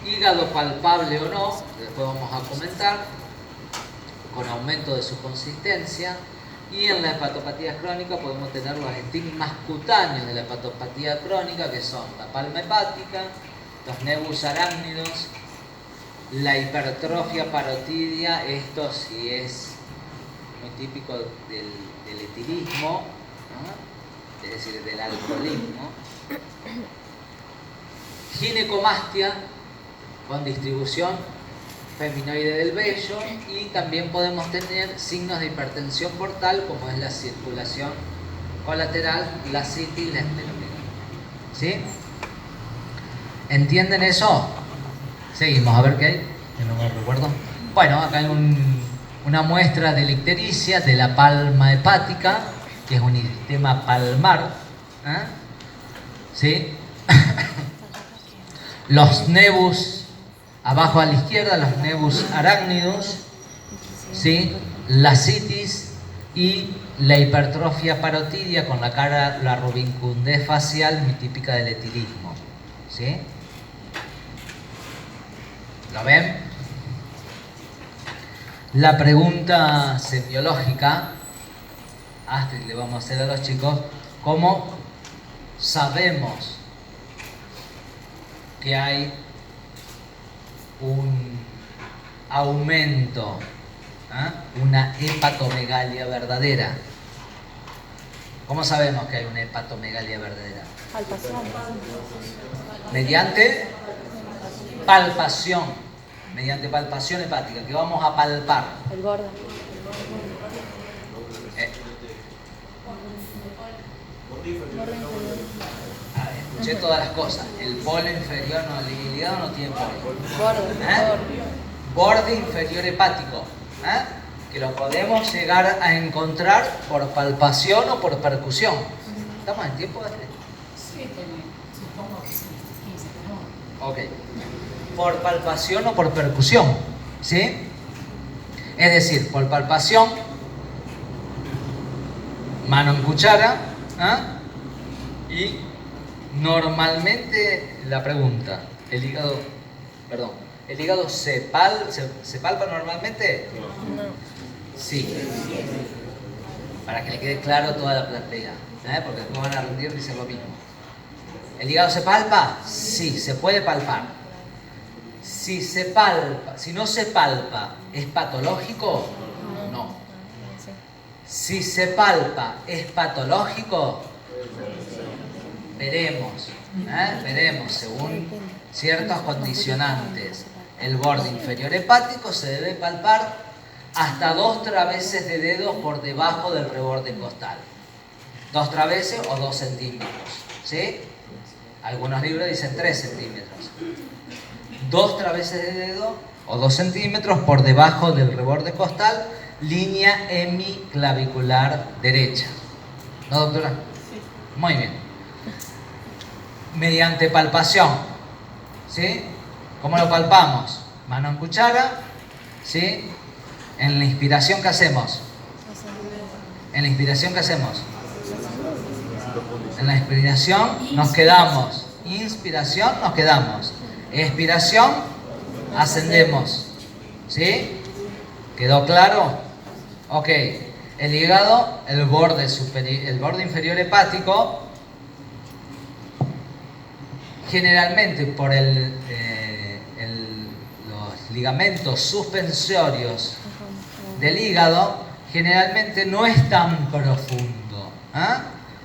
hígado palpable o no, después vamos a comentar, con aumento de su consistencia. Y en la hepatopatía crónica podemos tener los estigmas cutáneos de la hepatopatía crónica, que son la palma hepática, los nebus arácnidos, la hipertrofia parotidia, esto sí es muy típico del etilismo, ¿no? Es decir, del alcoholismo. Ginecomastia con distribución feminoide del vello, y también podemos tener signos de hipertensión portal como es la circulación colateral, la citis y la escleromegalia. ¿Sí? ¿Entienden eso? Seguimos, a ver qué hay, que no me recuerdo. Bueno, acá hay una muestra de la ictericia de la palma hepática, que es un eritema palmar. ¿Sí? Los nebus abajo a la izquierda, los nebus arácnidos, ¿sí? La citis y la hipertrofia parotidia con la rubicundez facial muy típica del etilismo, ¿sí? ¿Lo ven? La pregunta semiológica Astrid, le vamos a hacer a los chicos, cómo sabemos que hay un aumento, una hepatomegalia verdadera. ¿Cómo sabemos que hay una hepatomegalia verdadera? Palpación. Mediante palpación, mediante palpación hepática, que vamos a palpar. El borde. Escuché todas las cosas. El polo inferior, no, el hígado no tiene polo. Borde. Borde inferior hepático, que lo podemos llegar a encontrar por palpación o por percusión. ¿Estamos en tiempo? Sí, supongo que sí, 15 minutos. Ok. Por palpación o por percusión, ¿sí? Es decir, por palpación, mano en cuchara, y normalmente la pregunta, ¿el hígado se palpa normalmente? No. Sí. Para que le quede claro a toda la platea, porque después van a rendir y dicen lo mismo. ¿El hígado se palpa? Sí, se puede palpar. Si no se palpa, ¿es patológico? No. Sí. Si se palpa, ¿es patológico? Veremos, según ciertos condicionantes. El borde inferior hepático se debe palpar hasta 2 traveses de dedos por debajo del reborde costal. 2 traveses o 2 centímetros, ¿sí? Algunos libros dicen 3 centímetros. 2 traveses de dedo o 2 centímetros por debajo del reborde costal, línea hemiclavicular derecha. ¿No, doctora? Sí. Muy bien. Mediante palpación, ¿sí? ¿Cómo lo palpamos? Mano en cuchara, ¿sí? En la inspiración, ¿qué hacemos? En la inspiración, ¿qué hacemos? En la inspiración nos quedamos. Inspiración, nos quedamos. Expiración, ascendemos. ¿Sí? ¿Quedó claro? Ok. El hígado, el borde inferior hepático, generalmente por los ligamentos suspensorios del hígado, generalmente no es tan profundo.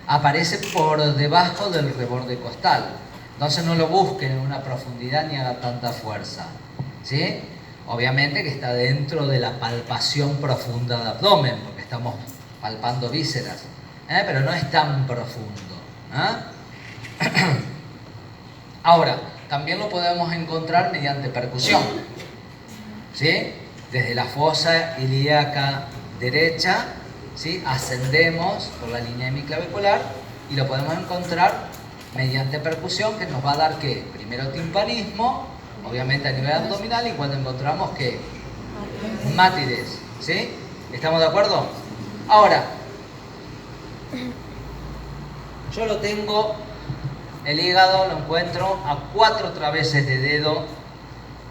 Aparece por debajo del reborde costal. Entonces no lo busquen en una profundidad ni haga tanta fuerza, ¿sí? Obviamente que está dentro de la palpación profunda del abdomen, porque estamos palpando vísceras, pero no es tan profundo. Ahora, también lo podemos encontrar mediante percusión, ¿sí? Desde la fosa ilíaca derecha, ¿sí? Ascendemos por la línea hemiclavicular y lo podemos encontrar mediante percusión, que nos va a dar ¿qué? Primero timpanismo, obviamente a nivel abdominal, y cuando encontramos ¿qué? Mátides, ¿sí? ¿Estamos de acuerdo? Ahora, yo lo tengo, el hígado lo encuentro a 4 traveses de dedo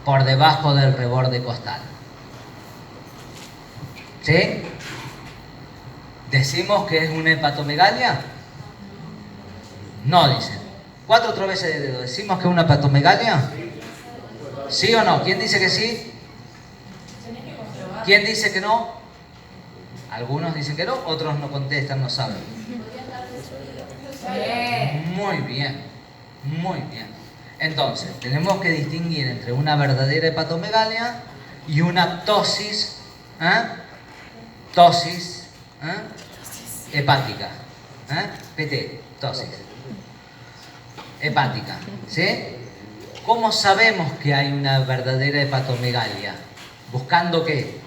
por debajo del reborde costal, ¿sí? ¿Decimos que es una hepatomegalia? No, dicen. 4 traveses de dedo. ¿Decimos que es una hepatomegalia? ¿Sí o no? ¿Quién dice que sí? ¿Quién dice que no? Algunos dicen que no, otros no contestan, no saben. Muy bien, muy bien. Entonces, tenemos que distinguir entre una verdadera hepatomegalia y una ptosis, hepática. PT, ptosis hepática, ¿sí? ¿Cómo sabemos que hay una verdadera hepatomegalia? ¿Buscando qué?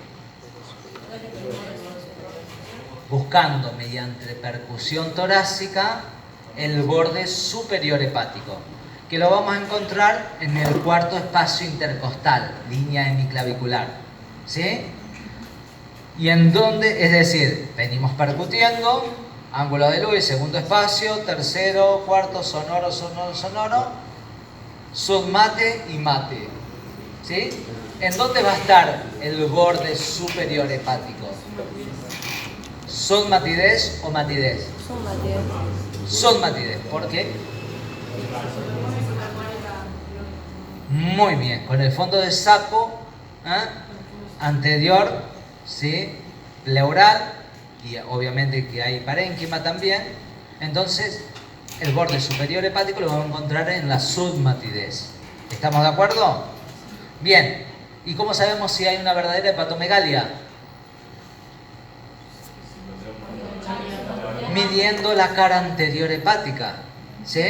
Buscando mediante percusión torácica el borde superior hepático, que lo vamos a encontrar en el 4.º espacio intercostal, línea hemiclavicular, ¿sí? Y en donde, es decir, venimos percutiendo, ángulo de luz, 2.º espacio, 3.º, 4.º, sonoro, submate y mate, ¿sí? ¿En dónde va a estar el borde superior hepático? ¿Submatidez o matidez? Submatidez. ¿Por qué? Muy bien. Con el fondo de saco anterior, ¿sí? Pleural, y obviamente que hay parénquima también. Entonces, el borde superior hepático lo vamos a encontrar en la submatidez. ¿Estamos de acuerdo? Bien. ¿Y cómo sabemos si hay una verdadera hepatomegalia? Midiendo la cara anterior hepática. ¿Sí?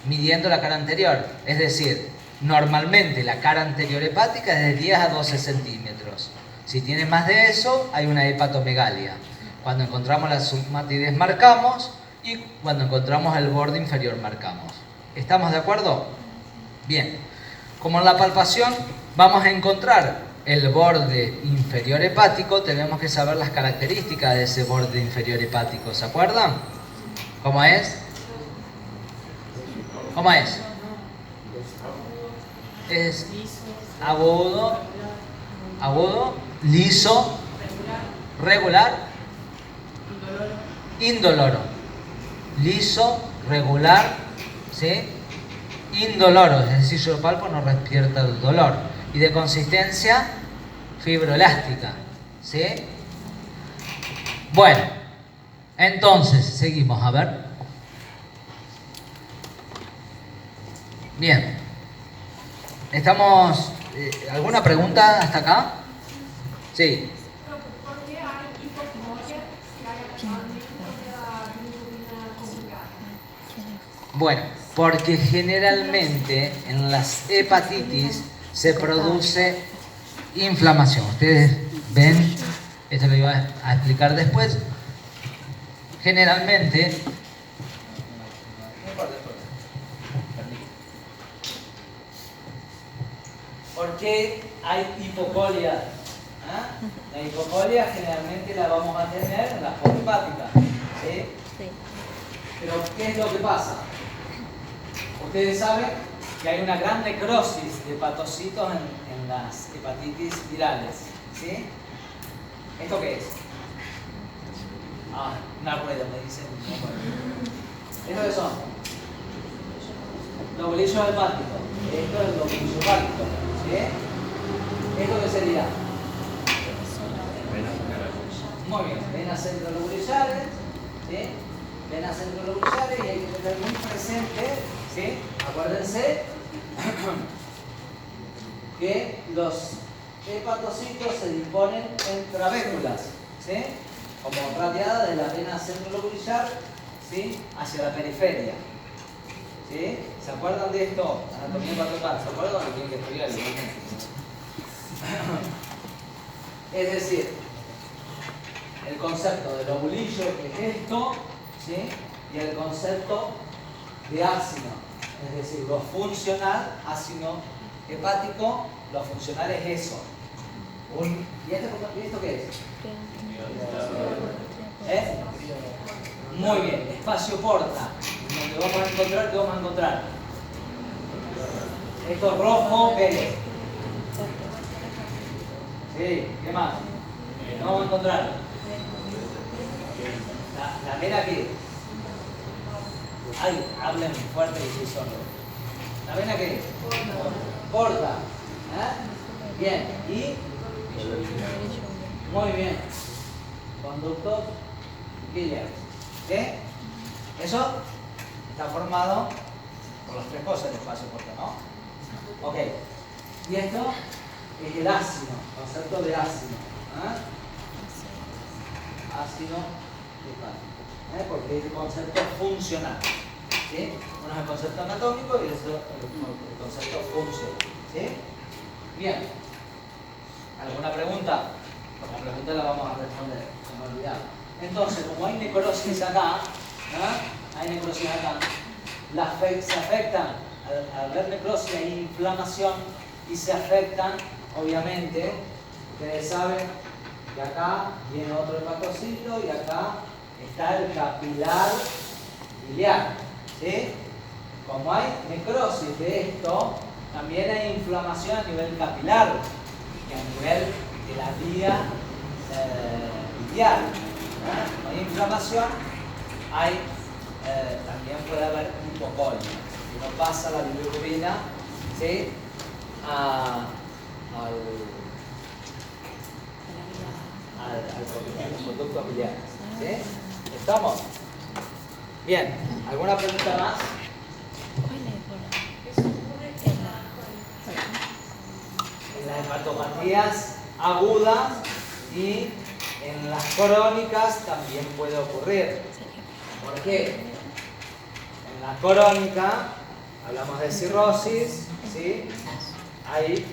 Midiendo la cara anterior. Es decir, normalmente la cara anterior hepática es de 10 a 12 centímetros. Si tiene más de eso, hay una hepatomegalia. Cuando encontramos la submatidez marcamos, y cuando encontramos el borde inferior marcamos. ¿Estamos de acuerdo? Bien. Como en la palpación vamos a encontrar el borde inferior hepático, tenemos que saber las características de ese borde inferior hepático. ¿Se acuerdan? ¿Cómo es? ¿Cómo es? Es agudo, liso, regular, indoloro. Liso, regular, ¿sí? Indoloro, es decir, yo lo palpo, no despierta el dolor. Y de consistencia fibroelástica, ¿sí? Bueno, entonces, seguimos, a ver. Bien. Estamos... ¿alguna pregunta hasta acá? Sí. Bueno, porque generalmente en las hepatitis se produce inflamación. Ustedes ven, esto lo iba a explicar después. Generalmente, ¿por qué hay hipocolia? La hipocolia generalmente la vamos a tener en las polipáticas, ¿sí? Sí. Pero ¿qué es lo que pasa? Ustedes saben que hay una gran necrosis de hepatocitos en las hepatitis virales, ¿sí? ¿Esto qué es? Una rueda, me dicen. ¿Esto qué son? Lobulillos hepáticos. Esto es el lobulillo hepático, ¿sí? ¿Esto qué sería? Muy bien, venas centrolobulares, ¿sí? Venas centrolobulares, y hay que tener muy presente, ¿sí? Acuérdense que los hepatocitos se disponen en trabéculas, ¿sí? Como radiada de la vena centrolobular, ¿sí? Hacia la periferia, ¿sí? ¿Se acuerdan de esto? Anatomía hepatocal, ¿se acuerdan? Lo tienen que estudiar. Es decir, el concepto de lobulillo, que es esto, ¿sí? Y el concepto de ácido, es decir, lo funcional, ácido hepático, lo funcional es eso. ¿Y esto qué es? Muy bien, espacio porta. Donde vamos a encontrar, ¿qué vamos a encontrar? Esto rojo, ¿qué es? Sí, ¿qué más? ¿Qué vamos a encontrar? La vena qué. Ay, hablen fuerte y soy sordo. ¿La vena qué? Porta. Bien, y muy bien. Conductos biliares. ¿Qué? Eso está formado por las tres cosas del espacio porta, ¿no? Ok. Y esto es el ácido, concepto de ácido. Ácido hepático. Porque es el concepto funcional. ¿Sí? Uno es el concepto anatómico y otro el concepto funcional. ¿Sí? Bien. ¿Alguna pregunta? La pregunta la vamos a responder, se me ha olvidado. Entonces, como hay necrosis acá, se afectan, al haber necrosis hay inflamación y se afectan, obviamente, ustedes saben que acá viene otro hepatocito y acá está el capilar biliar, ¿sí? Como hay necrosis de esto, también hay inflamación a nivel capilar y a nivel de la vía biliar, No hay inflamación, hay, también puede haber hipocolia. Si no pasa la bilirrubina, ¿sí? al conducto biliar. ¿Sí? ¿Estamos? Bien, ¿alguna pregunta más? En las hepatopatías agudas y en las crónicas también puede ocurrir. ¿Por qué? En la crónica hablamos de cirrosis, ¿sí? Ahí,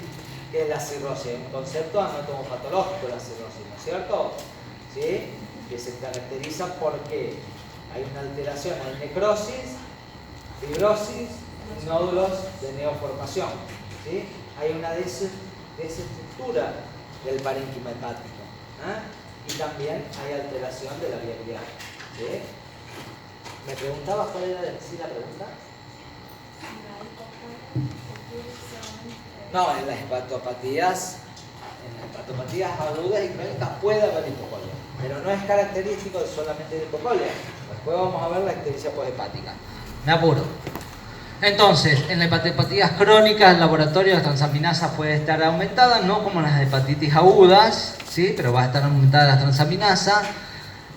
¿qué es la cirrosis? Un concepto anatomopatológico de la cirrosis, ¿no es cierto? ¿Sí? Que se caracteriza porque hay una alteración, hay necrosis, fibrosis y nódulos de neoformación. ¿Sí? Hay una desestructura del parénquima hepático. Y también hay alteración de la vía biliar. ¿Sí? ¿Me preguntabas cuál era la pregunta? No, en las hepatopatías agudas y crónicas puede haber hipocolia, pero no es característico solamente de hipocolia. Después vamos a ver la ictericia poshepática. Me apuro. Entonces, en las hepatopatías crónicas, el laboratorio de las transaminasas puede estar aumentada, no como en las hepatitis agudas, ¿sí? Pero va a estar aumentada la transaminasa.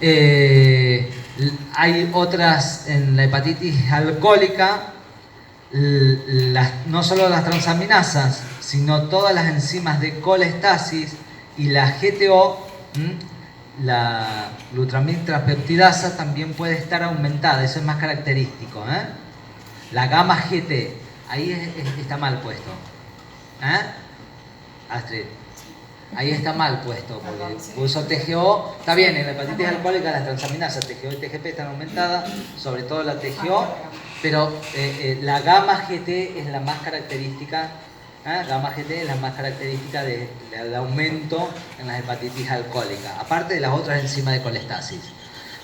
Hay otras en la hepatitis alcohólica. No solo las transaminasas, sino todas las enzimas de colestasis y la GTO, la glutamic transpeptidasa, también puede estar aumentada. Eso es más característico. La gamma GT, ahí está mal puesto. Astrid, ahí está mal puesto, porque puso TGO. Está bien, en la hepatitis alcohólica las transaminasas TGO y TGP están aumentadas, sobre todo la TGO. Pero la gamma GT es la más característica, gamma GT es la más característica del aumento en las hepatitis alcohólicas, aparte de las otras enzimas de colestasis.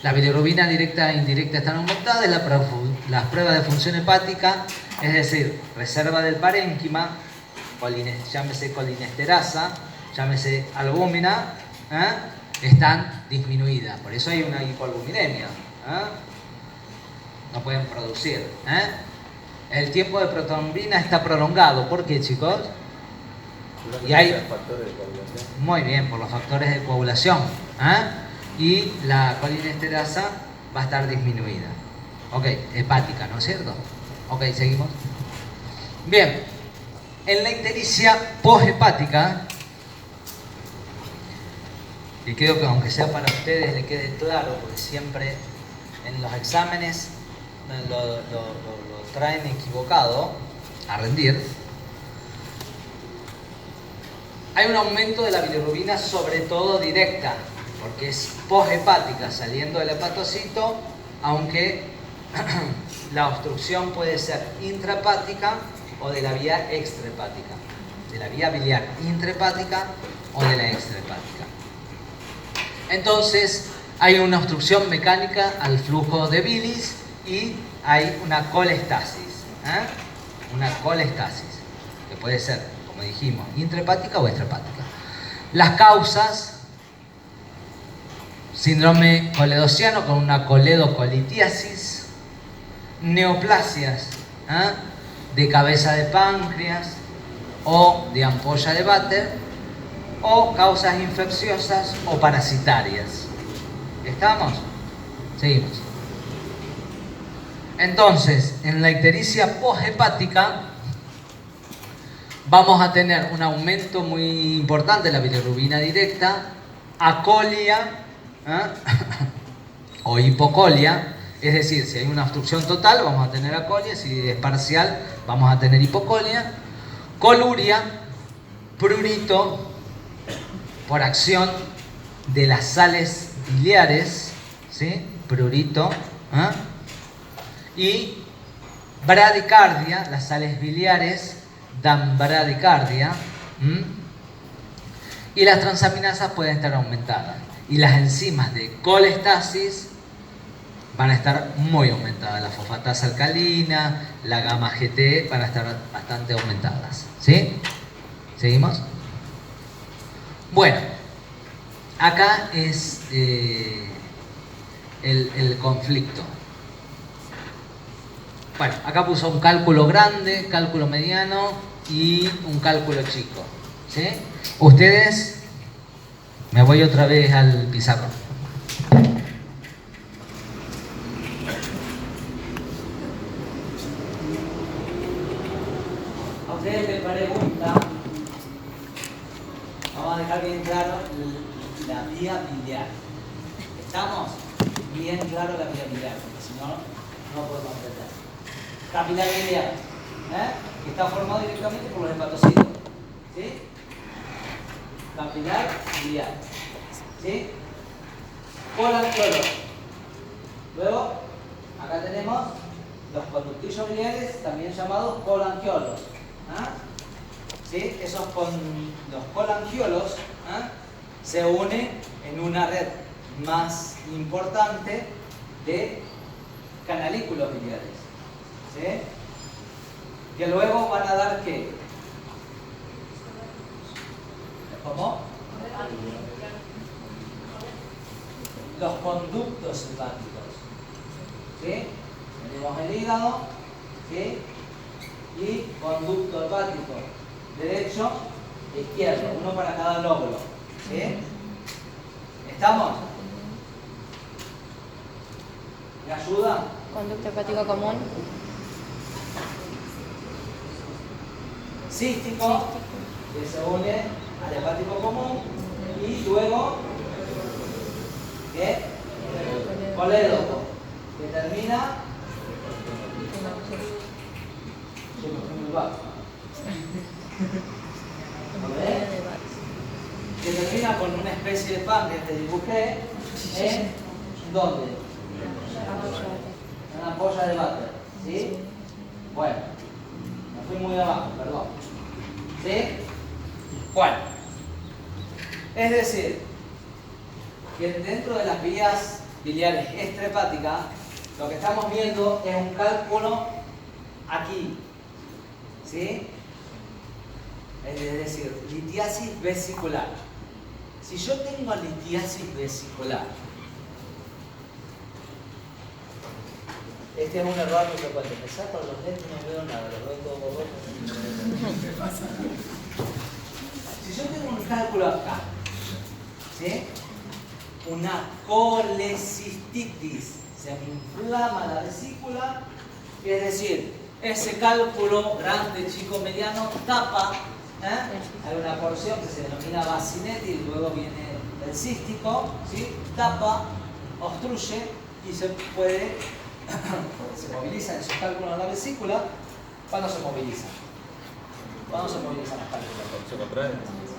La bilirrubina directa e indirecta están aumentadas, las pruebas de función hepática, es decir, reserva del parénquima, llámese colinesterasa, llámese albúmina, están disminuidas. Por eso hay una hipoalbuminemia. No pueden producir. El tiempo de protrombina está prolongado. ¿Por qué, chicos? Y hay factores de coagulación. Muy bien, por los factores de coagulación. Y la colinesterasa va a estar disminuida. Ok, hepática, ¿no es cierto? Ok, seguimos. Bien, en la ictericia poshepática, y creo que aunque sea para ustedes le quede claro, porque siempre en los exámenes lo traen equivocado a rendir. Hay un aumento de la bilirrubina, sobre todo directa, porque es poshepática, saliendo del hepatocito, aunque la obstrucción puede ser intrahepática o de la vía extrahepática, de la vía biliar intrahepática o de la extrahepática. Entonces, hay una obstrucción mecánica al flujo de bilis y hay una colestasis. Una colestasis, que puede ser, como dijimos, intrahepática o extrahepática. Las causas: síndrome coledociano con una coledocolitiasis, neoplasias de cabeza de páncreas o de ampolla de Vater, o causas infecciosas o parasitarias. ¿Estamos? Seguimos. Entonces, en la ictericia poshepática vamos a tener un aumento muy importante de la bilirrubina directa, acolia o hipocolia, es decir, si hay una obstrucción total vamos a tener acolia, si es parcial vamos a tener hipocolia, coluria, prurito por acción de las sales biliares, ¿sí? Prurito, y bradicardia, las sales biliares dan bradicardia, y las transaminasas pueden estar aumentadas, y las enzimas de colestasis van a estar muy aumentadas, la fosfatasa alcalina, la gamma GT van a estar bastante aumentadas, ¿sí? ¿Seguimos? Bueno, acá es el conflicto. Bueno, acá puso un cálculo grande, cálculo mediano y un cálculo chico. ¿Sí? Ustedes, me voy otra vez al pizarrón. A ustedes les pregunta, vamos a dejar bien claro la vía biliar. ¿Estamos? Bien claro la vía biliar, porque si no, no podemos entender. Capilar biliar, que está formado directamente por los hepatocitos. ¿Sí? Capilar biliar. ¿Sí? Colangiolo. Luego, acá tenemos los conductillos biliares, también llamados colangiolos. ¿Sí? Los colangiolos se unen en una red más importante de canalículos biliares. ¿Sí? Que luego van a dar ¿qué? ¿Cómo? Los conductos hepáticos. ¿Sí? Tenemos el hígado, ¿sí? Y conducto hepático derecho e izquierdo, uno para cada lóbulo. ¿Sí? ¿Estamos? ¿Me ayuda? Conducto hepático común. Cístico, que se une al hepático común, y luego ¿qué? Colédoco, que termina que termina con una especie de páncreas que dibujé en ¿dónde? En una ampolla de váter. ¿Sí? Bueno, me fui muy abajo, perdón. ¿Sí? Bueno, es decir, que dentro de las vías biliares extrahepáticas, lo que estamos viendo es un cálculo aquí. ¿Sí? Es decir, litiasis vesicular. Si yo tengo litiasis vesicular, este es un error que cuando me saco los lentes no veo nada, los veo todo borroso. Si yo tengo un cálculo acá, ¿sí? Una colecistitis, se me inflama la vesícula, es decir, ese cálculo grande, chico, mediano, tapa, hay una porción que se denomina bacinetis y luego viene el cístico, ¿sí? Tapa, obstruye y se puede, se moviliza en sus cálculos en la vesícula. ¿Cuándo se moviliza? ¿Cuándo se movilizan los cálculos? ¿Se contrae?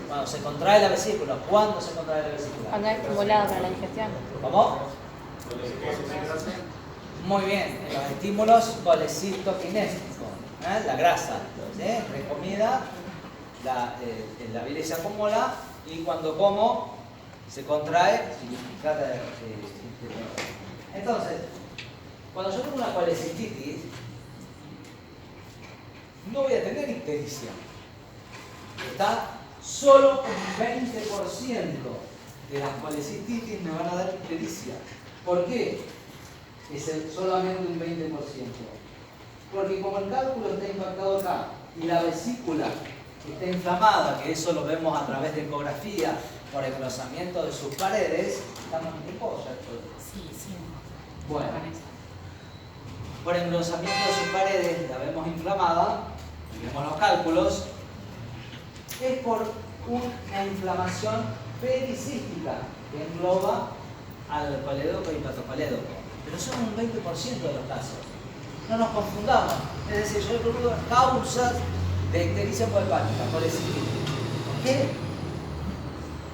Cuando se contrae la vesícula. ¿Cuándo se contrae la vesícula? Cuando es estimulado para la digestión. ¿Cómo? Muy bien, en los estímulos colecistokinésticos, la grasa, ¿sí? Recomida, la bilis se acumula y cuando como se contrae y trata de entonces, cuando yo tengo una colecistitis, no voy a tener ictericia. Está solo un 20% de las colecistitis me van a dar ictericia. ¿Por qué? Es solamente un 20%. Porque como el cálculo está impactado acá y la vesícula está inflamada, que eso lo vemos a través de ecografía por engrosamiento de sus paredes, estamos en tiempo, ¿cierto? Sí, sí. Bueno, por engrosamiento de sus paredes la vemos inflamada, y vemos los cálculos, es por una inflamación pericística que engloba al colédoco y hepatocolédoco. Pero son un 20% de los casos. No nos confundamos. Es decir, yo recuerdo causas de ictericia hepática, colecistitis. ¿Por qué?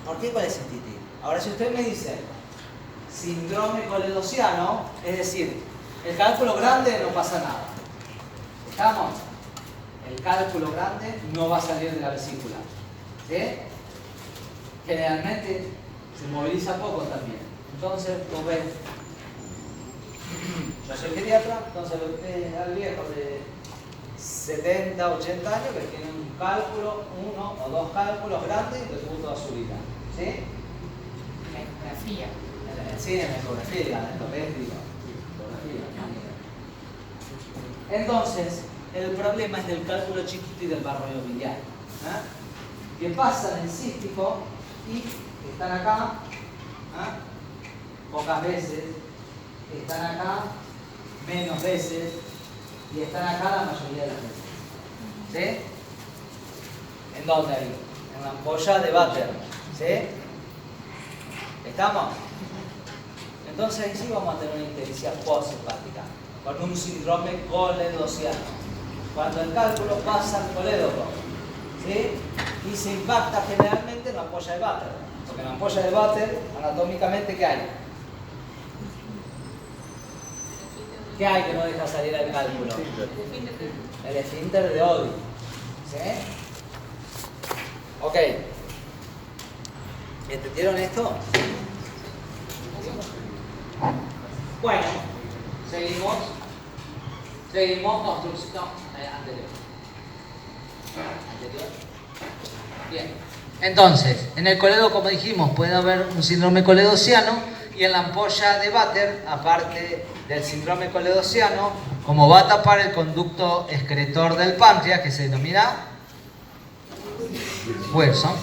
¿Por qué colecistitis? Ahora, si usted me dice síndrome coledociano, es decir, el cálculo grande no pasa nada. ¿Estamos? El cálculo grande no va a salir de la vesícula. ¿Sí? Generalmente se moviliza poco también. Entonces, vos ves, yo soy pediatra, entonces usted al viejo de 70, 80 años que tiene un cálculo, uno o dos cálculos grandes y que tuvo toda su vida. ¿Sí? La ecografía. Sí, en la ecografía, esto es entonces, el problema es del cálculo chiquito y del barrio biliar. Que pasan en cístico y están acá, pocas veces, están acá menos veces y están acá la mayoría de las veces. ¿Sí? ¿En dónde ahí? En la ampolla de váter. ¿Sí? ¿Estamos? Entonces ahí sí vamos a tener una ictericia posthepática con un síndrome coledociano. Cuando el cálculo pasa al colédoco, ¿sí? Y se impacta generalmente en la ampolla de váter. Porque en la ampolla de váter, anatómicamente, ¿qué hay? ¿Qué hay que no deja salir al cálculo? El esfínter de Oddi. ¿Sí? Ok. ¿Entendieron esto? Bueno, seguimos. Seguimos construcción anterior. Bien. Entonces, en el coledo, como dijimos, puede haber un síndrome coledociano y en la ampolla de váter, aparte del síndrome coledociano, como va a tapar el conducto excretor del páncreas, que se denomina Wilson,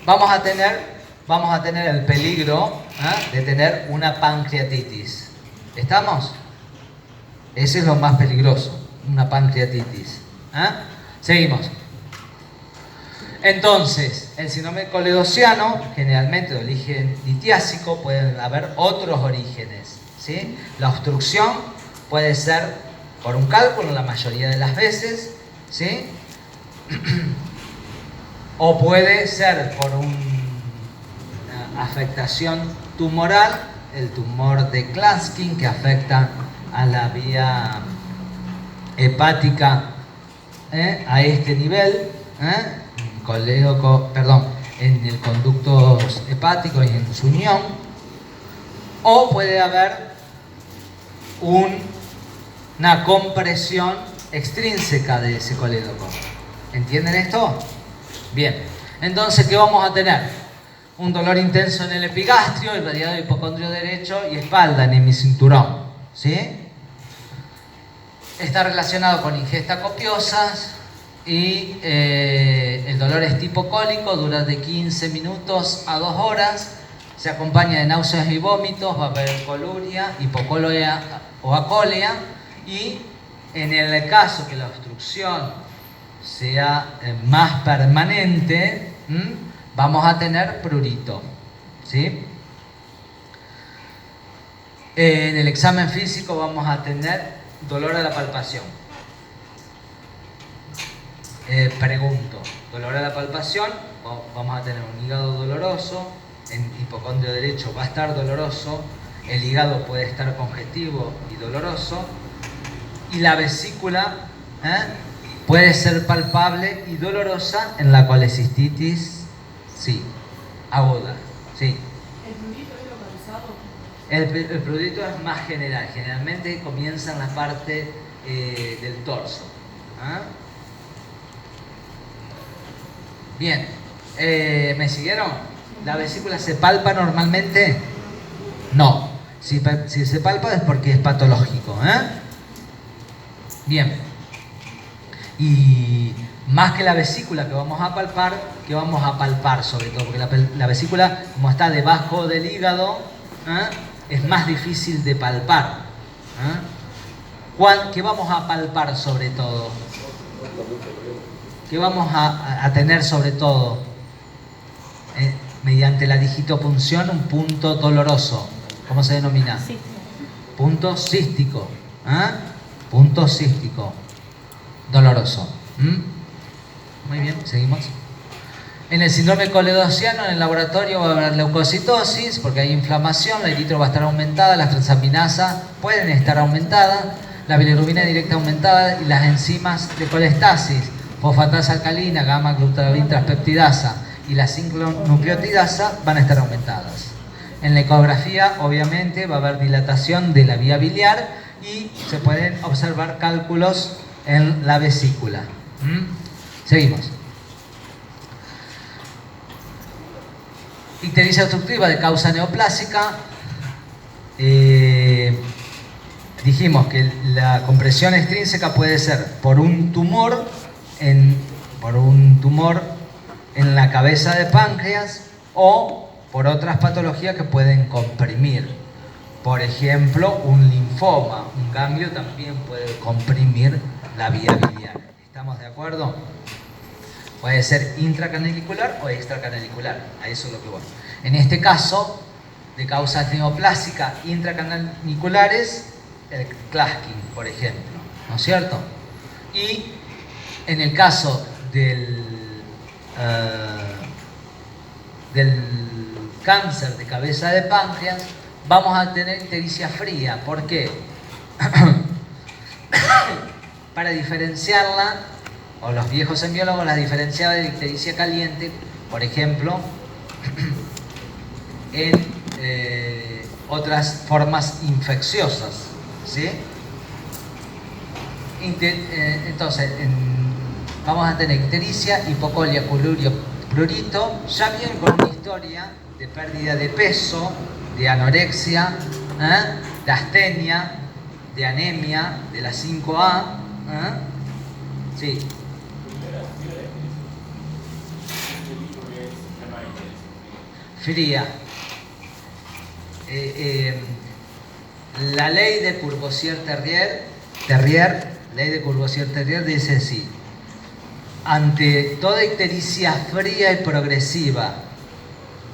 vamos a tener el peligro de tener una pancreatitis. ¿Estamos? Ese es lo más peligroso, una pancreatitis. Seguimos. Entonces, el síndrome coledociano, generalmente de origen litiásico, pueden haber otros orígenes, ¿sí? La obstrucción puede ser por un cálculo la mayoría de las veces, ¿sí? O puede ser por una afectación tumoral, el tumor de Klatskin, que afecta a la vía hepática a este nivel, en el conducto hepático y en su unión, o puede haber una compresión extrínseca de ese colédoco. ¿Entienden esto? Bien, entonces, ¿qué vamos a tener? Un dolor intenso en el epigastrio, irradiado de hipocondrio derecho y espalda en hemicinturón, ¿sí? Está relacionado con ingestas copiosas y el dolor es tipo cólico, dura de 15 minutos a 2 horas, se acompaña de náuseas y vómitos, va a haber coluria, hipocoloria o acolia, y en el caso que la obstrucción sea más permanente, vamos a tener prurito, ¿sí? En el examen físico vamos a tener dolor a la palpación. Pregunto, dolor a la palpación, vamos a tener un hígado doloroso, en hipocondrio derecho va a estar doloroso, el hígado puede estar congestivo y doloroso, y la vesícula puede ser palpable y dolorosa en la colecistitis, sí, aguda, sí. ¿El prurito es localizado? El prurito es más general, generalmente comienza en la parte del torso. Bien, ¿me siguieron? ¿La vesícula se palpa normalmente? No, si se palpa es porque es patológico. Bien, y más que la vesícula que vamos a palpar, que vamos a palpar sobre todo, porque la vesícula, como está debajo del hígado, es más difícil de palpar. ¿Qué vamos a palpar sobre todo? ¿Qué vamos a tener sobre todo? Mediante la digitopunción, un punto doloroso. ¿Cómo se denomina? Sí. Punto cístico. Punto cístico. Doloroso. Muy bien, seguimos. En el síndrome coledociano, en el laboratorio va a haber leucocitosis, porque hay inflamación, la eritro va a estar aumentada, las transaminasas pueden estar aumentadas, la bilirrubina directa aumentada y las enzimas de colestasis, fosfatasa alcalina, gamma-glutamin transpeptidasa y la 5-nucleotidasa van a estar aumentadas. En la ecografía, obviamente, va a haber dilatación de la vía biliar y se pueden observar cálculos en la vesícula. Seguimos. Ictericia obstructiva de causa neoplásica. Dijimos que la compresión extrínseca puede ser por un tumor en la cabeza de páncreas o por otras patologías que pueden comprimir. Por ejemplo, un linfoma, un ganglio también puede comprimir la vía biliar. ¿Estamos de acuerdo? Puede ser intracanalicular o extracanalicular. A eso es lo que voy. En este caso, de causas neoplásicas intracaniculares, el Claskin, por ejemplo, ¿no es cierto? Y en el caso del cáncer de cabeza de páncreas, vamos a tener ictericia fría. ¿Por qué? Para diferenciarla, o los viejos embriólogos la diferenciaban de ictericia caliente, por ejemplo, en otras formas infecciosas, ¿sí? Entonces, vamos a tener ictericia, hipocolia, colurio, prurito. Ya vienen con una historia de pérdida de peso, de anorexia, de astenia, de anemia, de la 5A. Sí. Fría. La ley de Courvoisier-Terrier, ley de Courvoisier-Terrier dice así: ante toda ictericia fría y progresiva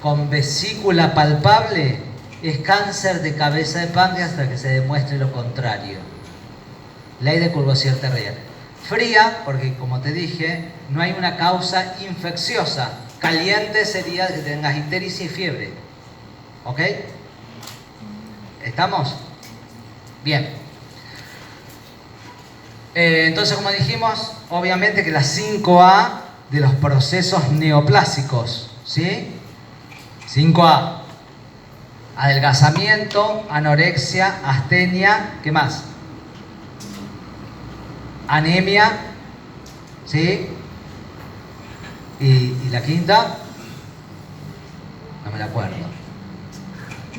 con vesícula palpable, es cáncer de cabeza de páncreas hasta que se demuestre lo contrario. Ley de Courvoisier-Terrier. Fría, porque como te dije, no hay una causa infecciosa. Caliente sería que tengas ictericia y fiebre. ¿Ok? ¿Estamos? Bien. Entonces, como dijimos, obviamente que la 5A de los procesos neoplásicos, ¿sí? 5A. Adelgazamiento, anorexia, astenia, ¿qué más? Anemia, ¿sí? ¿Y la quinta? No me la acuerdo.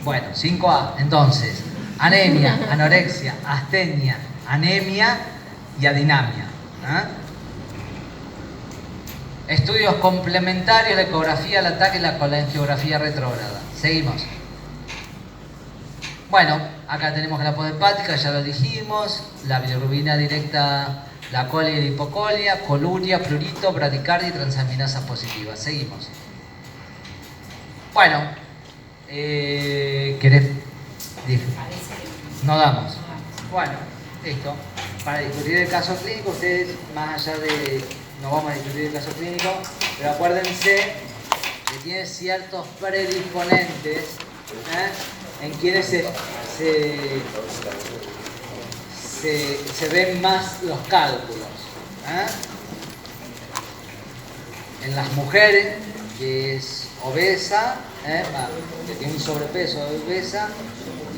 Bueno, 5A. Entonces, anemia, anorexia, astenia, anemia y adinamia. Estudios complementarios, la ecografía, el ataque y la colangiografía retrógrada. Seguimos. Bueno, acá tenemos la hepática, ya lo dijimos, la bilirrubina directa, la colia y la hipocolia, coluria, prurito, bradicardia y transaminasas positivas. Seguimos. Bueno, ¿querés? No damos. Bueno, listo. Para discutir el caso clínico, ustedes, más allá de... No vamos a discutir el caso clínico, pero acuérdense que tiene ciertos predisponentes en quienes se ven más los cálculos. En las mujeres, que es obesa, que tiene un sobrepeso, obesa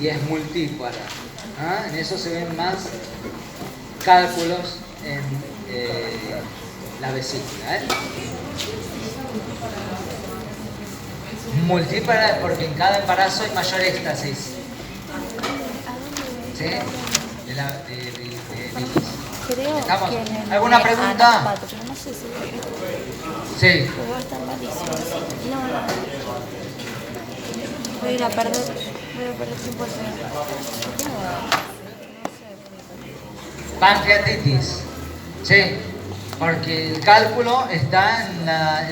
y es multípara. En eso se ven más cálculos en la vesícula. Multípara porque en cada embarazo hay mayor éxtasis. ¿Sí? De Creo ¿estamos? que en el ¿Alguna pregunta? anapato, pero no sé si Sí. porque va a estar malísimo. No. Voy a ir a perder tiempo al final. Pancreatitis. Sí. Porque el cálculo está en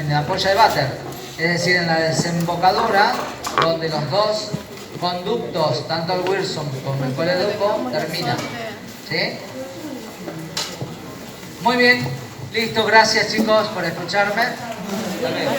la polla de váter, es decir, en la desembocadura, donde los dos conductos, tanto el Wilson como el coledoco, terminan. ¿Sí? Muy bien, listo, gracias chicos por escucharme. Hasta luego.